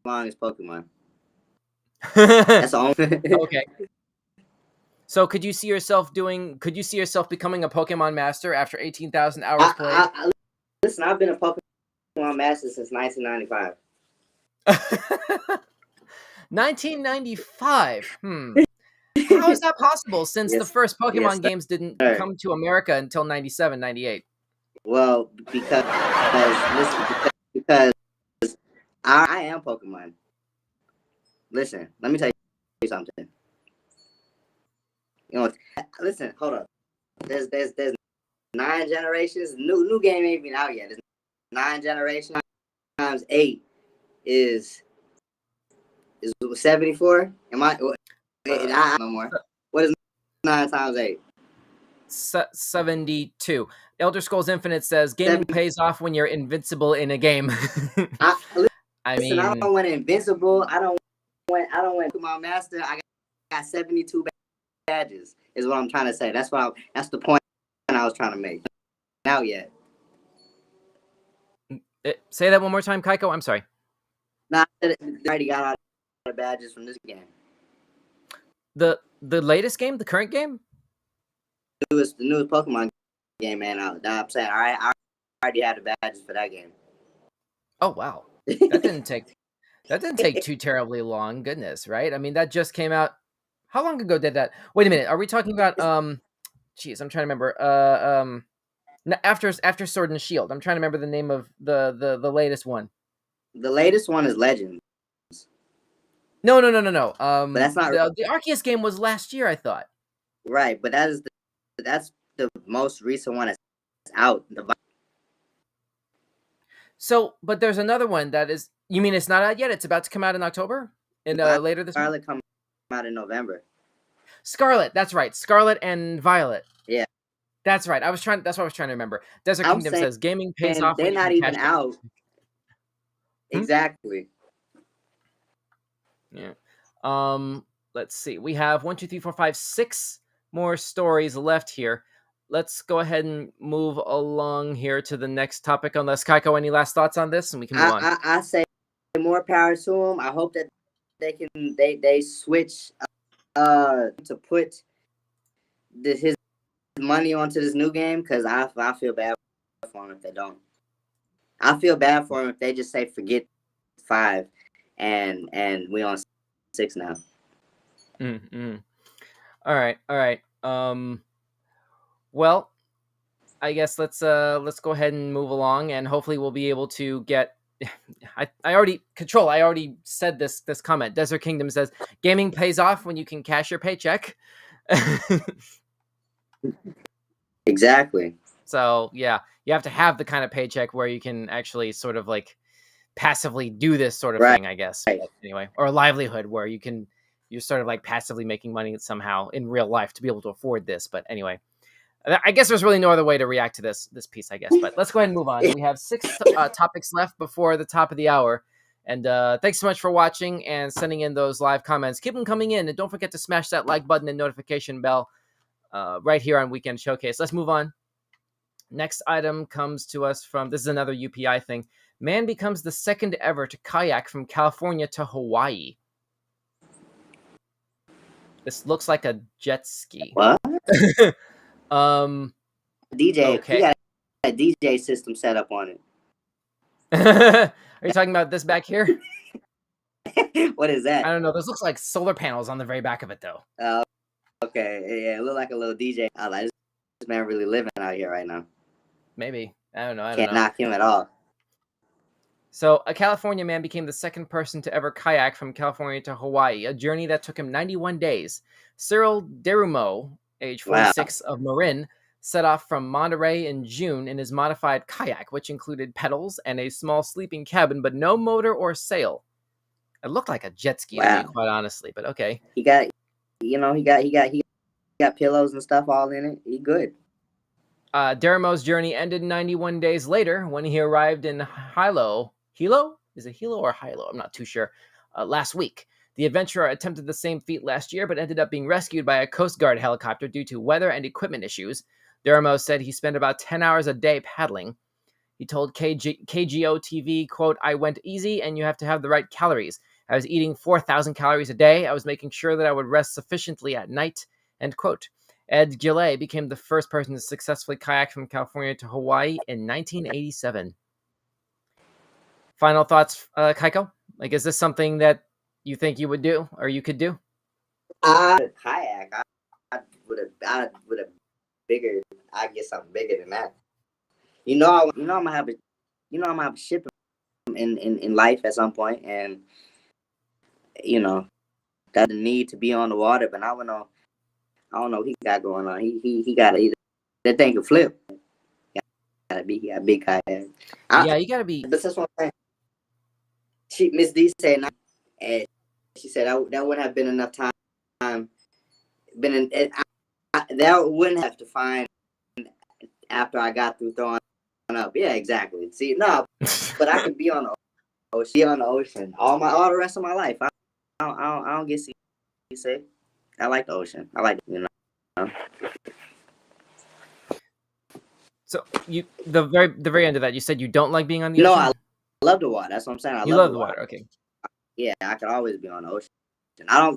long is Pokemon. That's the only. Okay. So could you see yourself becoming a Pokemon master after 18,000 hours played? Listen, I've been a Pokemon master since 1995. 1995. How is that possible since the first Pokemon games didn't come to America until 97, 98? Well, because I am Pokemon. Listen, let me tell you something. You know, listen, hold up. There's 9 generations. New game ain't even out yet. There's 9 generations times 8 is 74. Am I no more. What is 9 times 8? 72. Elder Scrolls Infinite says gaming pays off when you're invincible in a game. I don't want invincible. I don't want Pokemon Master. I got 72 badges. Is what I'm trying to say. That's the point I was trying to make. Not out yet. Say that one more time, Kaiko. I'm sorry. Nah, I already got all the badges from this game. The latest game, the current game? The newest Pokemon game, man. I'm saying I already had the badges for that game. Oh wow, that didn't take too terribly long. Goodness, right? I mean, that just came out. How long ago did that? Wait a minute. Are we talking about Geez, I'm trying to remember. After Sword and Shield. I'm trying to remember the name of the latest one. The latest one is Legends. No. But that's not the Arceus game was last year, I thought. Right, but that's the most recent one that's out. So, but there's another one that is. You mean it's not out yet? It's about to come out in October, and later this. Scarlet comes out in November. Scarlet, that's right. Scarlet and Violet. Yeah, that's right. That's what I was trying to remember. Desert Kingdom says gaming pays off. They're not even out. Exactly. Yeah. Let's see. We have 1, 2, 3, 4, 5, 6 more stories left here. Let's go ahead and move along here to the next topic. Unless Kaiko, any last thoughts on this, and we can move on. I say more power to them. I hope that they switch to put his money onto this new game, because I feel bad for him if they don't. I feel bad for him if they just say forget 5 and we on 6 now. All right. Well, I guess let's go ahead and move along, and hopefully we'll be able to get. I already said this comment. Desert Kingdom says gaming pays off when you can cash your paycheck. Exactly. So yeah, you have to have the kind of paycheck where you can actually sort of like passively do this sort of thing, I guess. Right. Anyway, or a livelihood where you're sort of like passively making money somehow in real life to be able to afford this. But anyway, I guess there's really no other way to react to this piece, I guess. But let's go ahead and move on. We have 6 topics left before the top of the hour. And thanks so much for watching and sending in those live comments. Keep them coming in. And don't forget to smash that like button and notification bell right here on Weekend Showcase. Let's move on. Next item comes to us from, this is another UPI thing. Man becomes the second ever to kayak from California to Hawaii. This looks like a jet ski. What? DJ, okay. DJ system set up on it. Are you talking about this back here? What is that? I don't know. Those looks like solar panels on the very back of it, though. Okay. Yeah, it looked like a little DJ. I like this man really living out here right now. Maybe. I don't know. Can't knock him at all. So, a California man became the second person to ever kayak from California to Hawaii, a journey that took him 91 days. Cyril Derumo, age 46, of Marin, set off from Monterey in June in his modified kayak, which included pedals and a small sleeping cabin, but no motor or sail. It looked like a jet ski to me, quite honestly, but okay. He got pillows and stuff all in it. He good. Derumo's journey ended 91 days later when he arrived in Hilo? Is it Hilo or Hilo? I'm not too sure. Last week. The adventurer attempted the same feat last year, but ended up being rescued by a Coast Guard helicopter due to weather and equipment issues. Derumo said he spent about 10 hours a day paddling. He told KGO TV, quote, "I went easy and you have to have the right calories. I was eating 4,000 calories a day. I was making sure that I would rest sufficiently at night," end quote. Ed Gillay became the first person to successfully kayak from California to Hawaii in 1987. Final thoughts, Kaiko? Like, is this something that you think you would do or you could do? Kayak. I would have bigger. I get something bigger than that. I'm gonna have a ship in life at some point, and got the need to be on the water, but I don't know what he got going on. He got that thing can flip. He got a big kayak. Yeah, you gotta be. But that's what I'm saying. Miss D said, and she said that wouldn't have been enough time. That wouldn't have to find after I got through throwing up. Yeah, exactly. See, no, but I could be on the ocean all the rest of my life. I don't get seasick. I like the ocean. I like So the very end of that, you said you don't like being on the ocean? No, I love the water. That's what I'm saying. I love the water. Okay. Yeah, I could always be on the ocean. I don't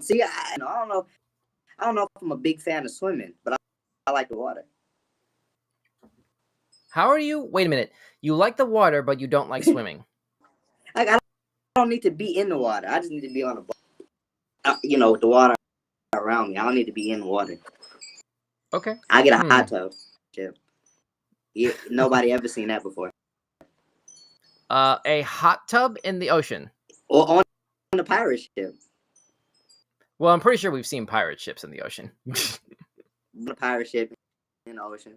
know if I'm a big fan of swimming, but I like the water. How are you? Wait a minute. You like the water, but you don't like swimming. Like, I don't need to be in the water. I just need to be on a boat. With the water around me. I don't need to be in the water. Okay. I get a hot tub. Yeah, nobody ever seen that before. A hot tub in the ocean? Or on the pirate ship. Well, I'm pretty sure we've seen pirate ships in the ocean. The pirate ship in the ocean.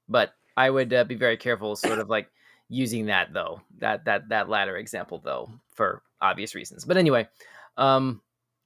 But I would be very careful, sort of like using that though, that latter example though, for obvious reasons. But anyway,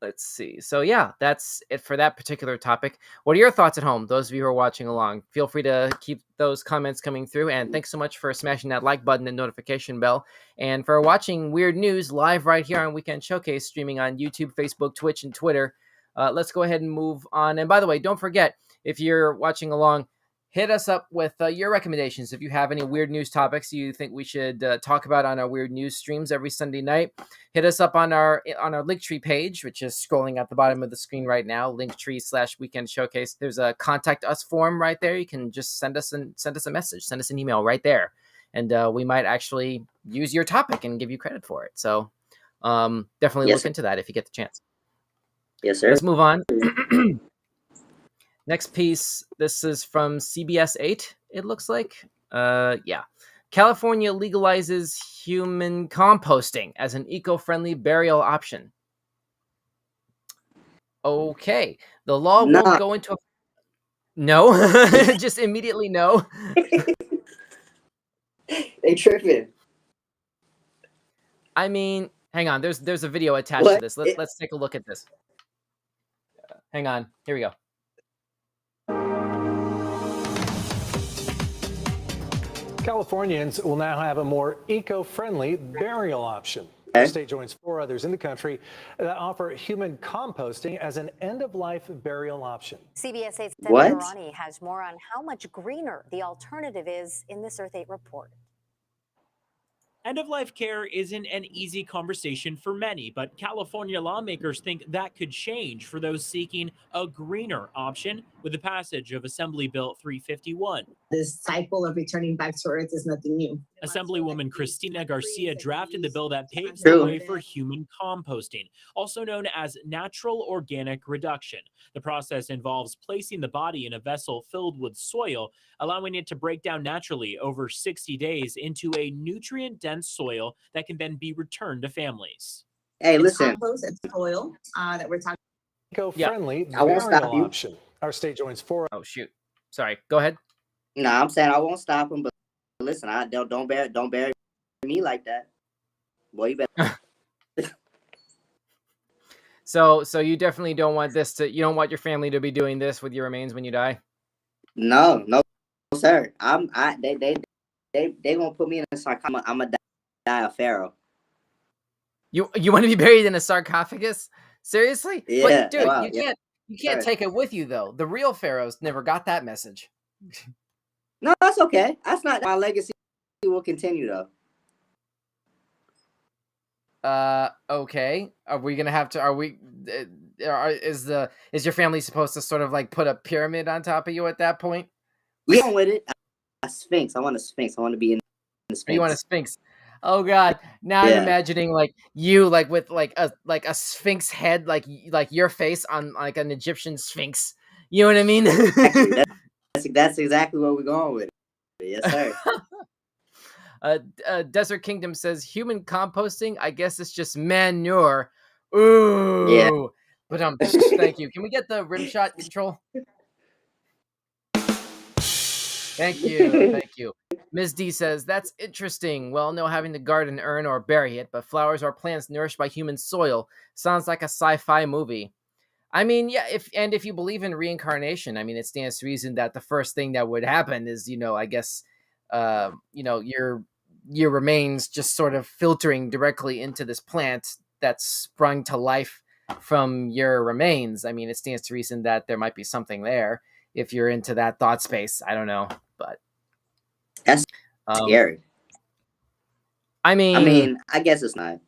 let's see. So yeah, that's it for that particular topic. What are your thoughts at home? Those of you who are watching along, feel free to keep those comments coming through. And thanks so much for smashing that like button and notification bell. And for watching Weird News live right here on Weekend Showcase, streaming on YouTube, Facebook, Twitch, and Twitter. Let's go ahead and move on. And by the way, don't forget, if you're watching along, hit us up with your recommendations. If you have any weird news topics you think we should talk about on our weird news streams every Sunday night, hit us up on our Linktree page, which is scrolling at the bottom of the screen right now. Linktree/Weekend Showcase. There's a contact us form right there. You can just send us a message, send us an email right there, and we might actually use your topic and give you credit for it. So definitely look into that if you get the chance. Yes, sir. Let's move on. Next piece, this is from CBS 8, it looks like. Yeah. California legalizes human composting as an eco-friendly burial option. Okay. The law won't go into... No? Just immediately no? They tripping. I mean, hang on. There's a video attached to this. Let's take a look at this. Hang on. Here we go. Californians will now have a more eco-friendly burial option. The state joins 4 others in the country that offer human composting as an end-of-life burial option. CBS 8's Senator Ronnie has more on how much greener the alternative is in this Earth 8 report. End-of-life care isn't an easy conversation for many, but California lawmakers think that could change for those seeking a greener option with the passage of Assembly Bill 351. This cycle of returning back to Earth is nothing new. Assemblywoman Cristina Garcia drafted the bill that paves the way for human composting, also known as natural organic reduction. The process involves placing the body in a vessel filled with soil, allowing it to break down naturally over 60 days into a nutrient-dense soil that can then be returned to families. Hey, listen. Compost and soil that we're talking. Eco-friendly I won't stop burial you. option. Our state joins 4. Oh shoot. Sorry. Go ahead. Nah, I'm saying I won't stop him, but listen, I don't bury me like that. Boy, you better. So you definitely don't want this to. You don't want your family to be doing this with your remains when you die. No, sir. They gonna put me in a sarcophagus. I'm a die a pharaoh. You want to be buried in a sarcophagus? Seriously? Yeah, But, dude, wow, you can't take it with you though. The real pharaohs never got that message. No, that's okay. That's not my legacy. Will continue though. Okay. Are we gonna have to? Are we? Is your family supposed to sort of like put a pyramid on top of you at that point? We going with it. A sphinx. I want a sphinx. I want to be in the sphinx. You want a sphinx? Oh God! Now I'm imagining like you like with like a sphinx head, like your face on like an Egyptian sphinx. You know what I mean? That's exactly what we're going with. Yes, sir. Desert Kingdom says human composting. I guess it's just manure. Ooh. Yeah. But thank you. Can we get the rim shot control? Thank you. Ms. D says, that's interesting. Well, no having to garden, urn, or bury it, but flowers or plants nourished by human soil. Sounds like a sci-fi movie. I mean, yeah, if you believe in reincarnation, I mean, it stands to reason that the first thing that would happen is, I guess, your remains just sort of filtering directly into this plant that's sprung to life from your remains. I mean, it stands to reason that there might be something there if you're into that thought space. I don't know, but that's scary. I mean, I guess it's not.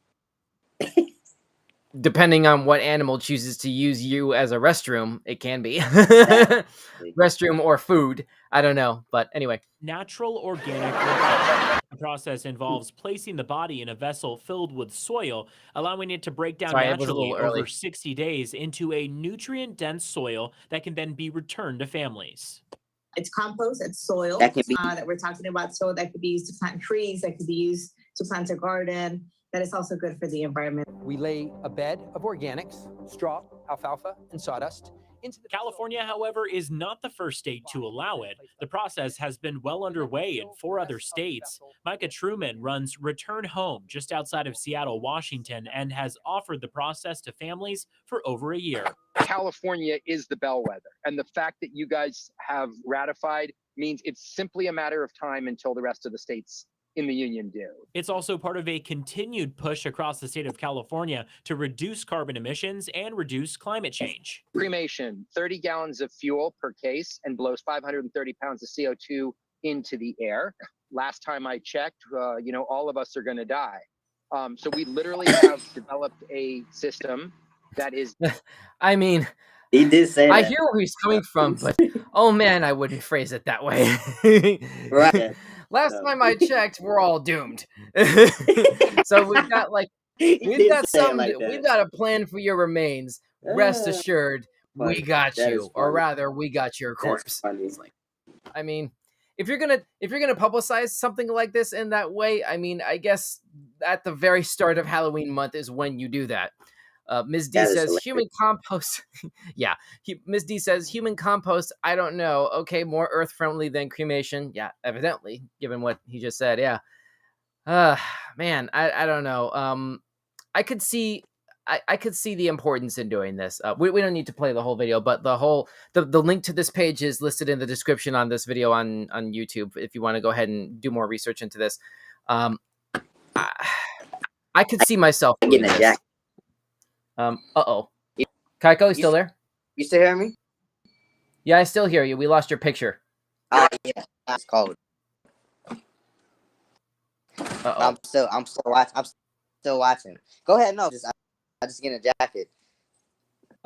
Depending on what animal chooses to use you as a restroom, it can be. Restroom or food. I don't know. But anyway. Natural organic reduction. The process involves placing the body in a vessel filled with soil, allowing it to break down naturally over 60 days into a nutrient-dense soil that can then be returned to families. It's compost, it's soil that we're talking about. Soil that could be used to plant trees, that could be used to plant a garden. That is also good for the environment. We lay a bed of organics, straw, alfalfa, and sawdust into the California, however, is not the first state to allow it. The process has been well underway in 4 other states. Micah Truman runs Return Home just outside of Seattle, Washington, and has offered the process to families for over a year. California is the bellwether, and the fact that you guys have ratified means it's simply a matter of time until the rest of the states in the union do. It's also part of a continued push across the state of California to reduce carbon emissions and reduce climate change. Cremation, 30 gallons of fuel per case and blows 530 pounds of CO2 into the air. Last time I checked, all of us are going to die. So we literally have developed a system that is... I mean... He did say I that. hear where he's coming from, but oh man, I wouldn't phrase it that way. Right. Last time I checked, we're all doomed. So we've got we've got a plan for your remains. Rest assured, we got you, or rather, we got your corpse. It's like, I mean, if you're gonna publicize something like this in that way, I mean, I guess at the very start of Halloween month is when you do that. Ms. D says human compost. Yeah. Ms. D says human compost. I don't know. Okay. More earth friendly than cremation. Yeah. Evidently, given what he just said. Yeah. Man, I don't know. I could see the importance in doing this. We don't need to play the whole video, but the link to this page is listed in the description on this video on YouTube. If you want to go ahead and do more research into this. I could see myself doing this. Kaiko, you still there? You still hear me? Yeah, I still hear you. We lost your picture. Oh yeah, that's cold. I'm still watching. Go ahead. No, I just get a jacket.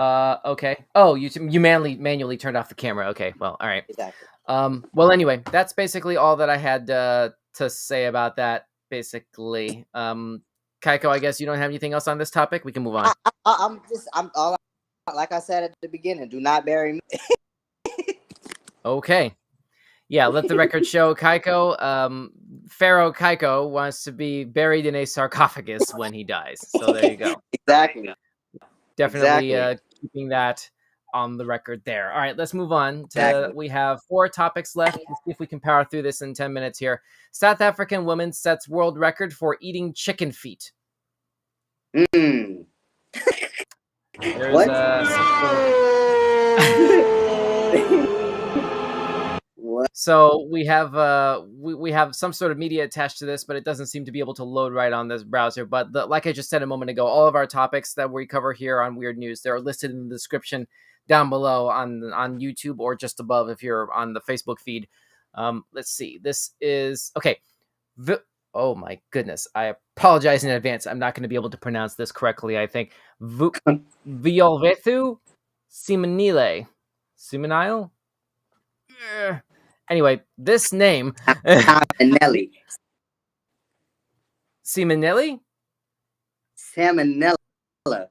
Okay. Oh, you manually turned off the camera. Okay. Well, all right. Exactly. Well, anyway, that's basically all that I had to say about that. Basically, Kaiko, I guess you don't have anything else on this topic. We can move on. I'm all like I said at the beginning. Do not bury me. Okay. Yeah, let the record show Kaiko, Pharaoh Kaiko wants to be buried in a sarcophagus when he dies. So there you go. Exactly. Definitely keeping that on the record there. All right, let's move on to, we have 4 topics left. Let's see if we can power through this in 10 minutes here. South African woman sets world record for eating chicken feet. There's what? So we have we have some sort of media attached to this, but it doesn't seem to be able to load right on this browser. But like I just said a moment ago, all of our topics that we cover here on Weird News, they're listed in the description down below on YouTube or just above if you're on the Facebook feed. Let's see. This is okay. Oh my goodness! I apologize in advance. I'm not going to be able to pronounce this correctly. I think Violvethu Simonile. Anyway, this name Simonelli. Salmonella.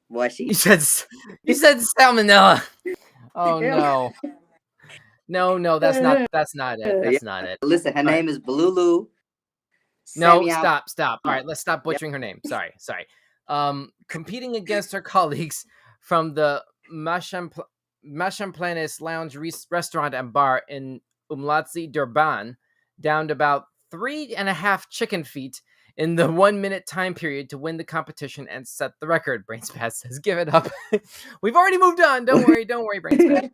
Boy, you said salmonella. Oh no. No, that's not it. That's not it. Listen, her name is Bululu. No, stop. All right, let's stop butchering her name. Sorry. Competing against her colleagues from the Mashamplanis Lounge restaurant and bar in Umlatsi, Durban, downed about 3.5 chicken feet in the 1-minute time period to win the competition and set the record. Brainspaz says, give it up. We've already moved on. Don't worry, Brainspaz.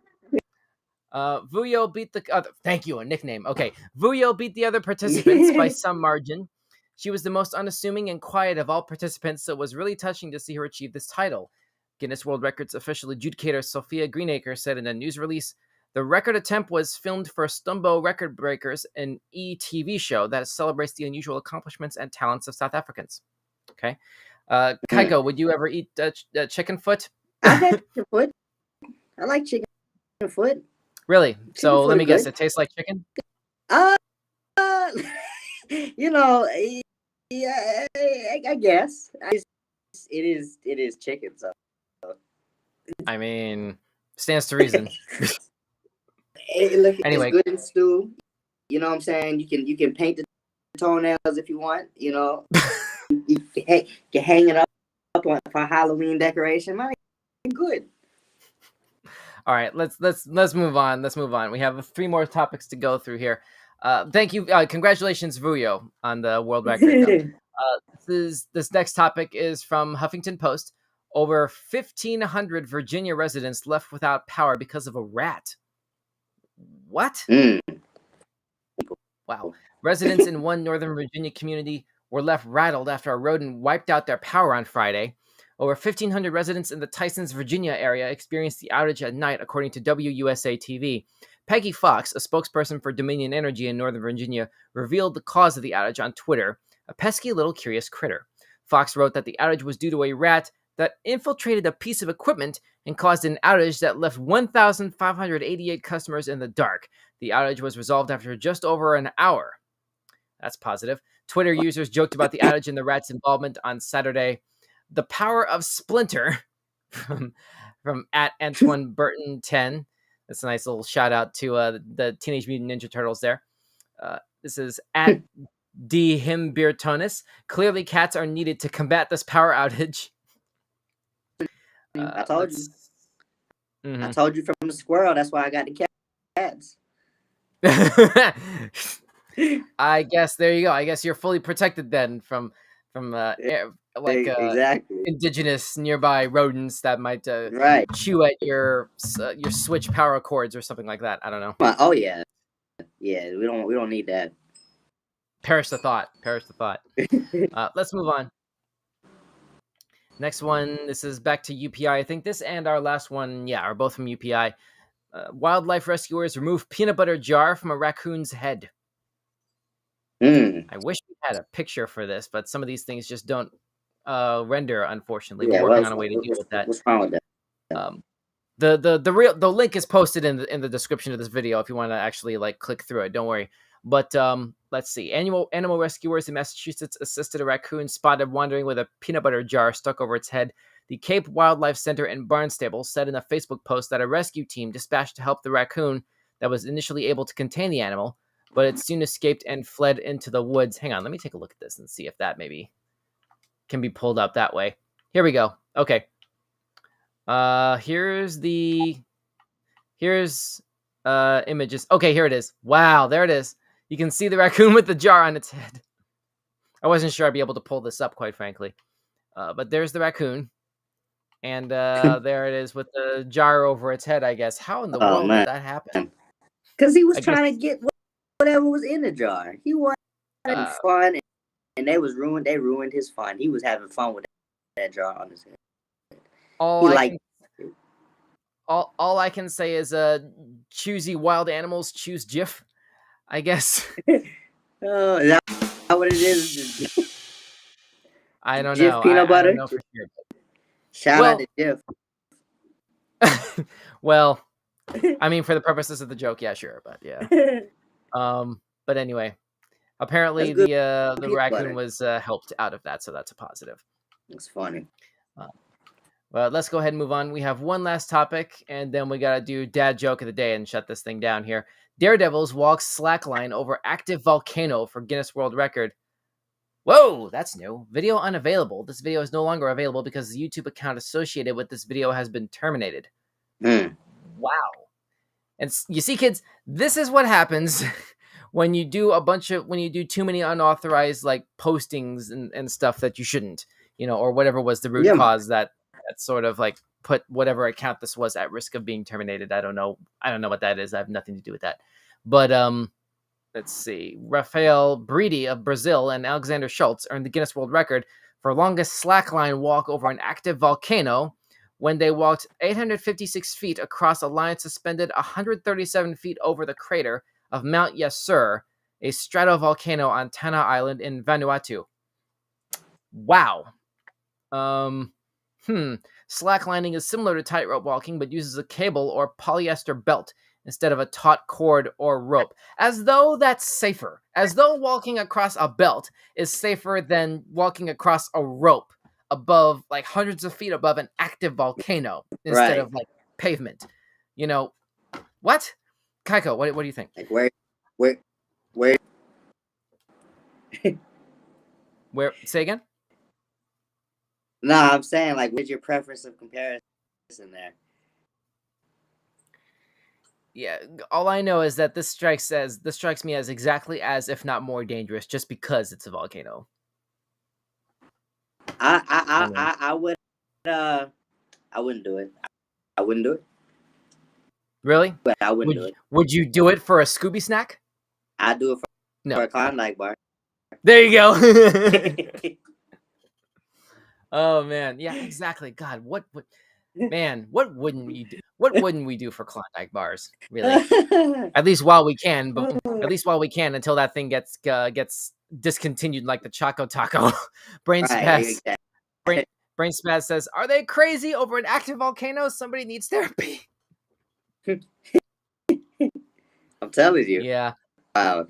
Vuyo beat the other. Thank you, a nickname. Okay, Vuyo beat the other participants by some margin. She was the most unassuming and quiet of all participants, so it was really touching to see her achieve this title. Guinness World Records official adjudicator Sophia Greenacre said in a news release, the record attempt was filmed for Stumbo Record Breakers, an e-TV show that celebrates the unusual accomplishments and talents of South Africans. Okay. Kaiko, would you ever eat chicken foot? I've had chicken foot. I like chicken foot. Really? Chicken so let me good. guess, it tastes like chicken? You know, yeah, I guess. It is chicken, so. I mean, stands to reason. Anyway, it's good in stew. You know what I'm saying? You can paint the toenails if you want. You know, you can hang it up for Halloween decoration. Man, good. All right, let's move on. Let's move on. We have 3 more topics to go through here. Thank you. Congratulations, Vuyo, on the world record. This next topic is from Huffington Post. Over 1,500 Virginia residents left without power because of a rat. What? Wow. Residents in one Northern Virginia community were left rattled after a rodent wiped out their power on Friday. Over 1,500 residents in the Tysons, Virginia area experienced the outage at night, according to WUSA TV. Peggy Fox, a spokesperson for Dominion Energy in Northern Virginia, revealed the cause of the outage on Twitter, a pesky little curious critter. Fox wrote that the outage was due to a rat that infiltrated a piece of equipment and caused an outage that left 1,588 customers in the dark. The outage was resolved after just over an hour. That's positive. Twitter users joked about the outage and the rat's involvement on Saturday. The Power of Splinter from at Antoine Burton 10. That's a nice little shout out to the Teenage Mutant Ninja Turtles there. This is at D. Himbirtonis. Clearly, cats are needed to combat this power outage. I told you. Mm-hmm. I told you from the squirrel. That's why I got the cats. I guess there you go. I guess you're fully protected then from exactly indigenous nearby rodents that might chew at your switch power cords or something like that. I don't know. Oh yeah. We don't need that. Perish the thought. Let's move on. Next one. This is back to UPI. I think this and our last one, are both from UPI. Wildlife rescuers remove peanut butter jar from a raccoon's head. I wish we had a picture for this, but some of these things just don't render, unfortunately. We're working on a way to deal with that. What's wrong with that? The link is posted in the description of this video if you want to actually like click through it. Don't worry. But let's see. Animal rescuers in Massachusetts assisted a raccoon spotted wandering with a peanut butter jar stuck over its head. The Cape Wildlife Center and Barnstable said in a Facebook post that a rescue team dispatched to help the raccoon that was initially able to contain the animal, but it soon escaped and fled into the woods. Hang on, let me take a look at this and see if that maybe can be pulled up that way. Here we go. Okay. Here's images. Okay, here it is. Wow, there it is. You can see the raccoon with the jar on its head. I wasn't sure I'd be able to pull this up, quite frankly. But there's the raccoon. And there it is with the jar over its head, I guess. How in the world did that happen? Because he was trying to get whatever was in the jar. He wanted fun, and they ruined his fun. He was having fun with that jar on his head. All I can say is choosy wild animals choose Jif, I guess. Oh, is that what it is? I don't Jif know. Peanut butter? I don't know for sure. Shout out to Jif. Well, I mean, for the purposes of the joke, yeah, sure, but yeah. But anyway, apparently the raccoon was helped out of that, so that's a positive. It's funny. Well, let's go ahead and move on. We have one last topic, and then we got to do dad joke of the day and shut this thing down here. Daredevils walk slackline over active volcano for Guinness World Record. Whoa, that's new. Video unavailable. This video is no longer available because the YouTube account associated with this video has been terminated. Wow. And you see, kids, this is what happens when you do too many unauthorized like postings and stuff that you shouldn't, or whatever was the root cause that sort of like put whatever account this was at risk of being terminated. I don't know what that is. I have nothing to do with that. But let's see. Rafael Bredi of Brazil and Alexander Schultz earned the Guinness World Record for longest slackline walk over an active volcano when they walked 856 feet across a line suspended 137 feet over the crater of Mount Yasur, a stratovolcano on Tanna Island in Vanuatu. Wow. Slacklining is similar to tightrope walking, but uses a cable or polyester belt instead of a taut cord or rope. As though that's safer. As though walking across a belt is safer than walking across a rope above, like hundreds of feet above an active volcano instead of like pavement. What? Kaiko, what do you think? Like where? Where? Say again? No, I'm saying, like, what's your preference of comparison there? Yeah, all I know is that this strikes me as exactly as, if not more dangerous, just because it's a volcano. I wouldn't do it. I wouldn't do it. Really? But I wouldn't do it. Would you do it for a Scooby snack? I'd do it for a Klondike bar. There you go. Oh man, yeah, exactly. God, what wouldn't we do? What wouldn't we do for Klondike bars? Really? At least while we can, until that thing gets discontinued, like the Choco Taco. Brain Spaz says, "Are they crazy over an active volcano? Somebody needs therapy." I'm telling you. Yeah. Wow.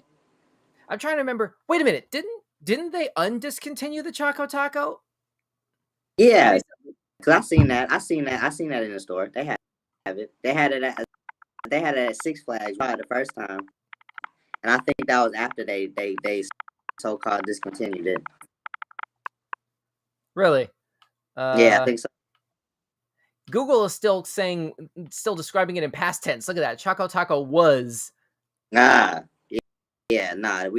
I'm trying to remember. Wait a minute. Didn't they undiscontinue the Choco Taco? Yeah, because I seen that in the store. They have it. They had it at Six Flags the first time, and I think that was after they so-called discontinued it. Really? Yeah, I think so. Google is still describing it in past tense. Look at that. Choco Taco was. I ate a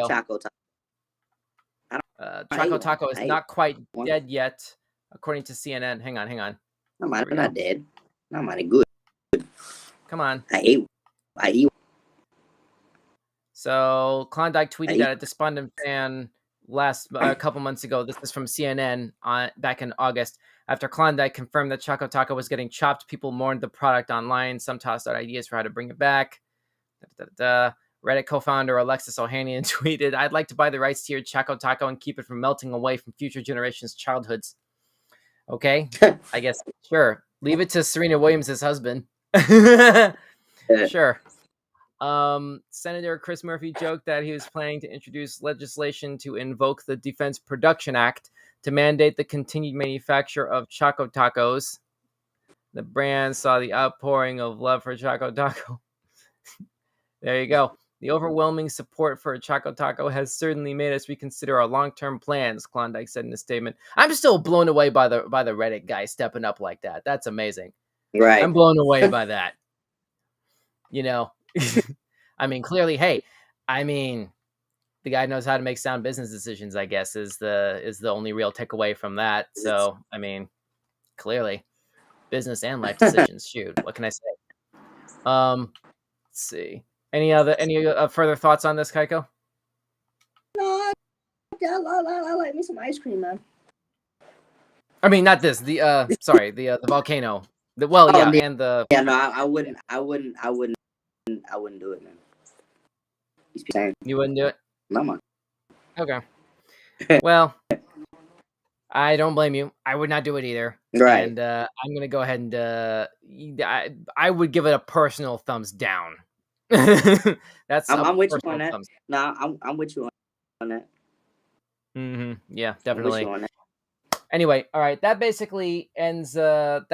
Choco Taco. Choco Taco is not quite dead yet, according to CNN. Hang on. I'm not dead. I'm not good. Come on. I eat. So Klondike tweeted at a despondent fan a couple months ago. This is from CNN back in August. After Klondike confirmed that Choco Taco was getting chopped, people mourned the product online. Some tossed out ideas for how to bring it back. Reddit co-founder Alexis Ohanian tweeted, "I'd like to buy the rights to your Choco Taco and keep it from melting away from future generations' childhoods." Okay, I guess sure. Leave it to Serena Williams' husband. Sure. Senator Chris Murphy joked that he was planning to introduce legislation to invoke the Defense Production Act to mandate the continued manufacture of Choco Tacos. The brand saw the outpouring of love for Choco Taco. There you go. The overwhelming support for Choco Taco has certainly made us reconsider our long-term plans, Klondike said in a statement. I'm still blown away by the Reddit guy stepping up like that. That's amazing. Right. I'm blown away by that. You know, I mean, clearly, hey, I mean, the guy knows how to make sound business decisions, I guess, is the only real takeaway from that. So, I mean, clearly, business and life decisions. Shoot, what can I say? Let's see. Any further thoughts on this, Kaiko? No, I like me some ice cream, man. I mean, not this. The sorry, the volcano. And the No, I wouldn't do it, man. You wouldn't do it? No, man. Okay. Well, I don't blame you. I would not do it either. Right. And I'm gonna go ahead and I would give it a personal thumbs down. That's I'm with you on that. No, I'm with you on that. Yeah, definitely. I'm with you on that. Anyway, all right. That basically ends our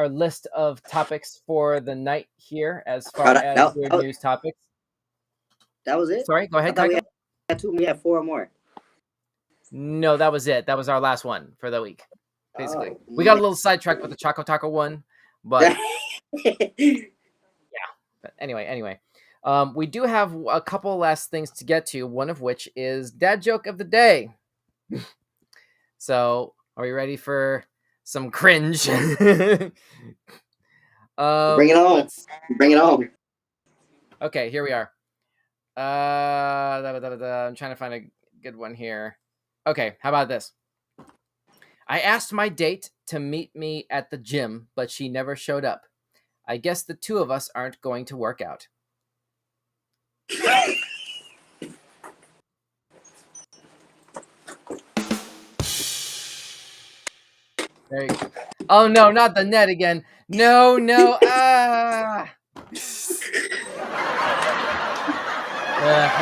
list of topics for the night here, as far as weird news topics. That was it? Sorry, go ahead, Kaiko. We had 4 more. No, that was it. That was our last one for the week. Basically, we got a little sidetracked with the Choco Taco one, but yeah. But anyway, we do have a couple last things to get to. One of which is dad joke of the day. So, are we ready for some cringe? Bring it on. Bring it on. Okay, here we are. I'm trying to find a good one here. Okay, how about this? I asked my date to meet me at the gym, but she never showed up. I guess the two of us aren't going to work out. There you go. Oh no, not the net again. No. For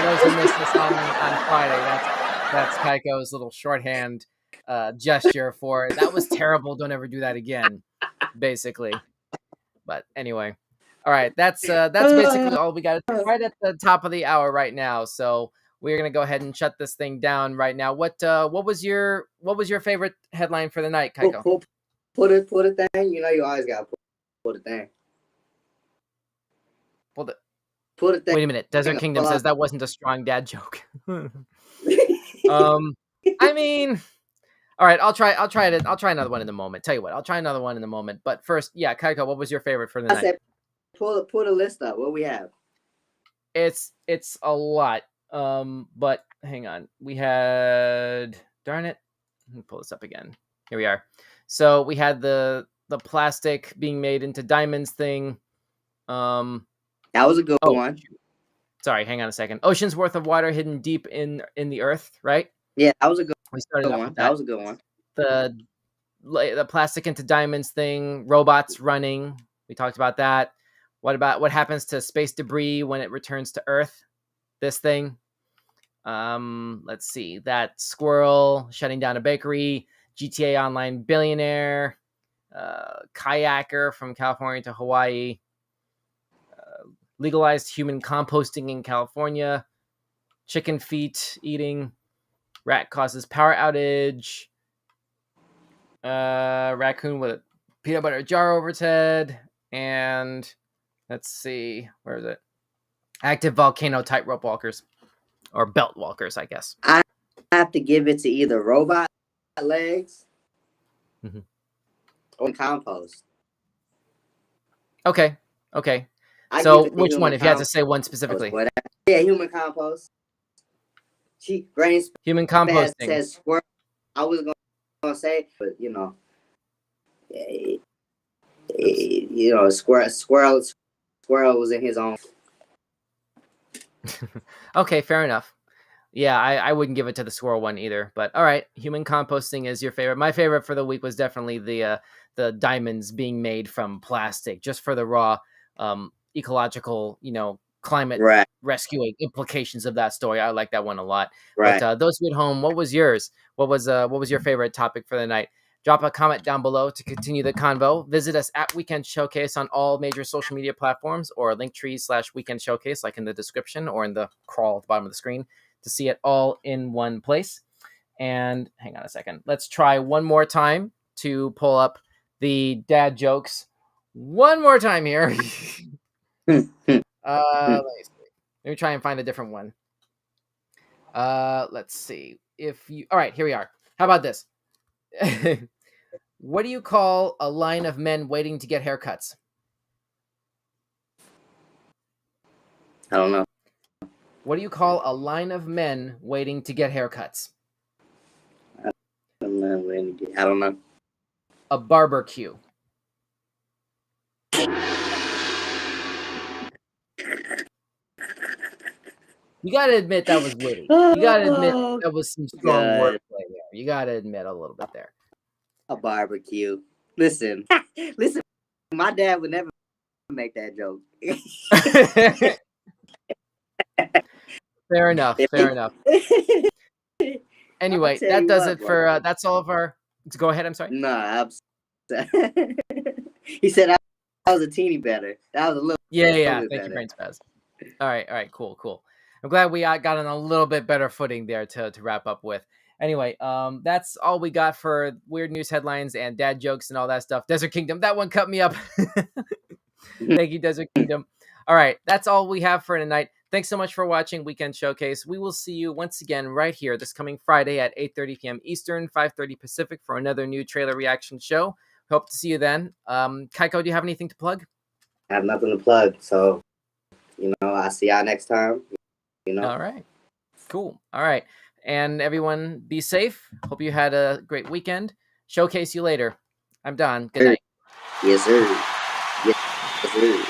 those who missed this on Friday, that's Kaiko's little shorthand gesture for it. That was terrible. Don't ever do that again, basically. But anyway, all right. That's basically all we got. It's right at the top of the hour right now, so we're gonna go ahead and shut this thing down right now. What was your favorite headline for the night, Kaiko? Put a thing. You know you always gotta put a thing. Put a thing. Wait a minute. Desert Kingdom says that wasn't a strong dad joke. I mean, all right. I'll try another one in a moment. Tell you what, I'll try another one in a moment. But first, yeah, Kaiko, what was your favorite for the night? I said, pull a list up. What we have? It's a lot. But hang on. We had, darn it. Let me pull this up again. Here we are. So we had the plastic being made into diamonds thing. That was a good one. Sorry, hang on a second. Oceans worth of water hidden deep in the earth, right? Yeah, that was a good. We started off one. With that was a good one. The plastic into diamonds thing. Robots running. We talked about that. What happens to space debris when it returns to Earth? This thing. Let's see. That squirrel shutting down a bakery. GTA Online billionaire. Kayaker from California to Hawaii. Legalized human composting in California. Chicken feet eating. Rat causes power outage. Raccoon with a peanut butter jar over its head. And let's see. Where is it? Active volcano tightrope walkers. Or belt walkers, I guess. I have to give it to either robot legs or compost. Okay. So which one, if you had to say one specifically? Yeah, human compost. Human composting. Says squirrel. I was gonna say, but squirrel was in his own. Okay, fair enough. Yeah, I wouldn't give it to the squirrel one either. But all right, human composting is your favorite. My favorite for the week was definitely the diamonds being made from plastic, just for the raw ecological, climate rescuing implications of that story. I like that one a lot. Right. But those of you at home, what was yours? What was your favorite topic for the night? Drop a comment down below to continue the convo. Visit us at Weekend Showcase on all major social media platforms, or Linktree/Weekend Showcase, like in the description or in the crawl at the bottom of the screen, to see it all in one place. And hang on a second. Let's try one more time to pull up the dad jokes. One more time here. Let me try and find a different one. Let's see. All right, here we are. How about this? What do you call a line of men waiting to get haircuts? I don't know. What do you call a line of men waiting to get haircuts? I don't know. A barbecue. You got to admit that was witty. You got to admit that was some strong wordplay there. You got to admit a little bit there. A barbecue. Listen, my dad would never make that joke. Fair enough. Anyway, that does it for that's all of our. Go ahead. I'm sorry. Nah, he said I was a teeny better. That was a little. Yeah. Thank you, Brain Spaz. All right, cool. I'm glad we got on a little bit better footing there to wrap up with. Anyway, that's all we got for weird news headlines and dad jokes and all that stuff. Desert Kingdom, that one cut me up. Thank you, Desert Kingdom. All right, that's all we have for tonight. Thanks so much for watching Weekend Showcase. We will see you once again right here this coming Friday at 8:30 p.m. Eastern, 5:30 Pacific for another new trailer reaction show. Hope to see you then. Kaiko, do you have anything to plug? I have nothing to plug, so I'll see y'all next time. All right, cool. All right, and everyone, be safe. Hope you had a great weekend. Showcase you later. I'm Don. Good night. Yes, sir. Yes, sir.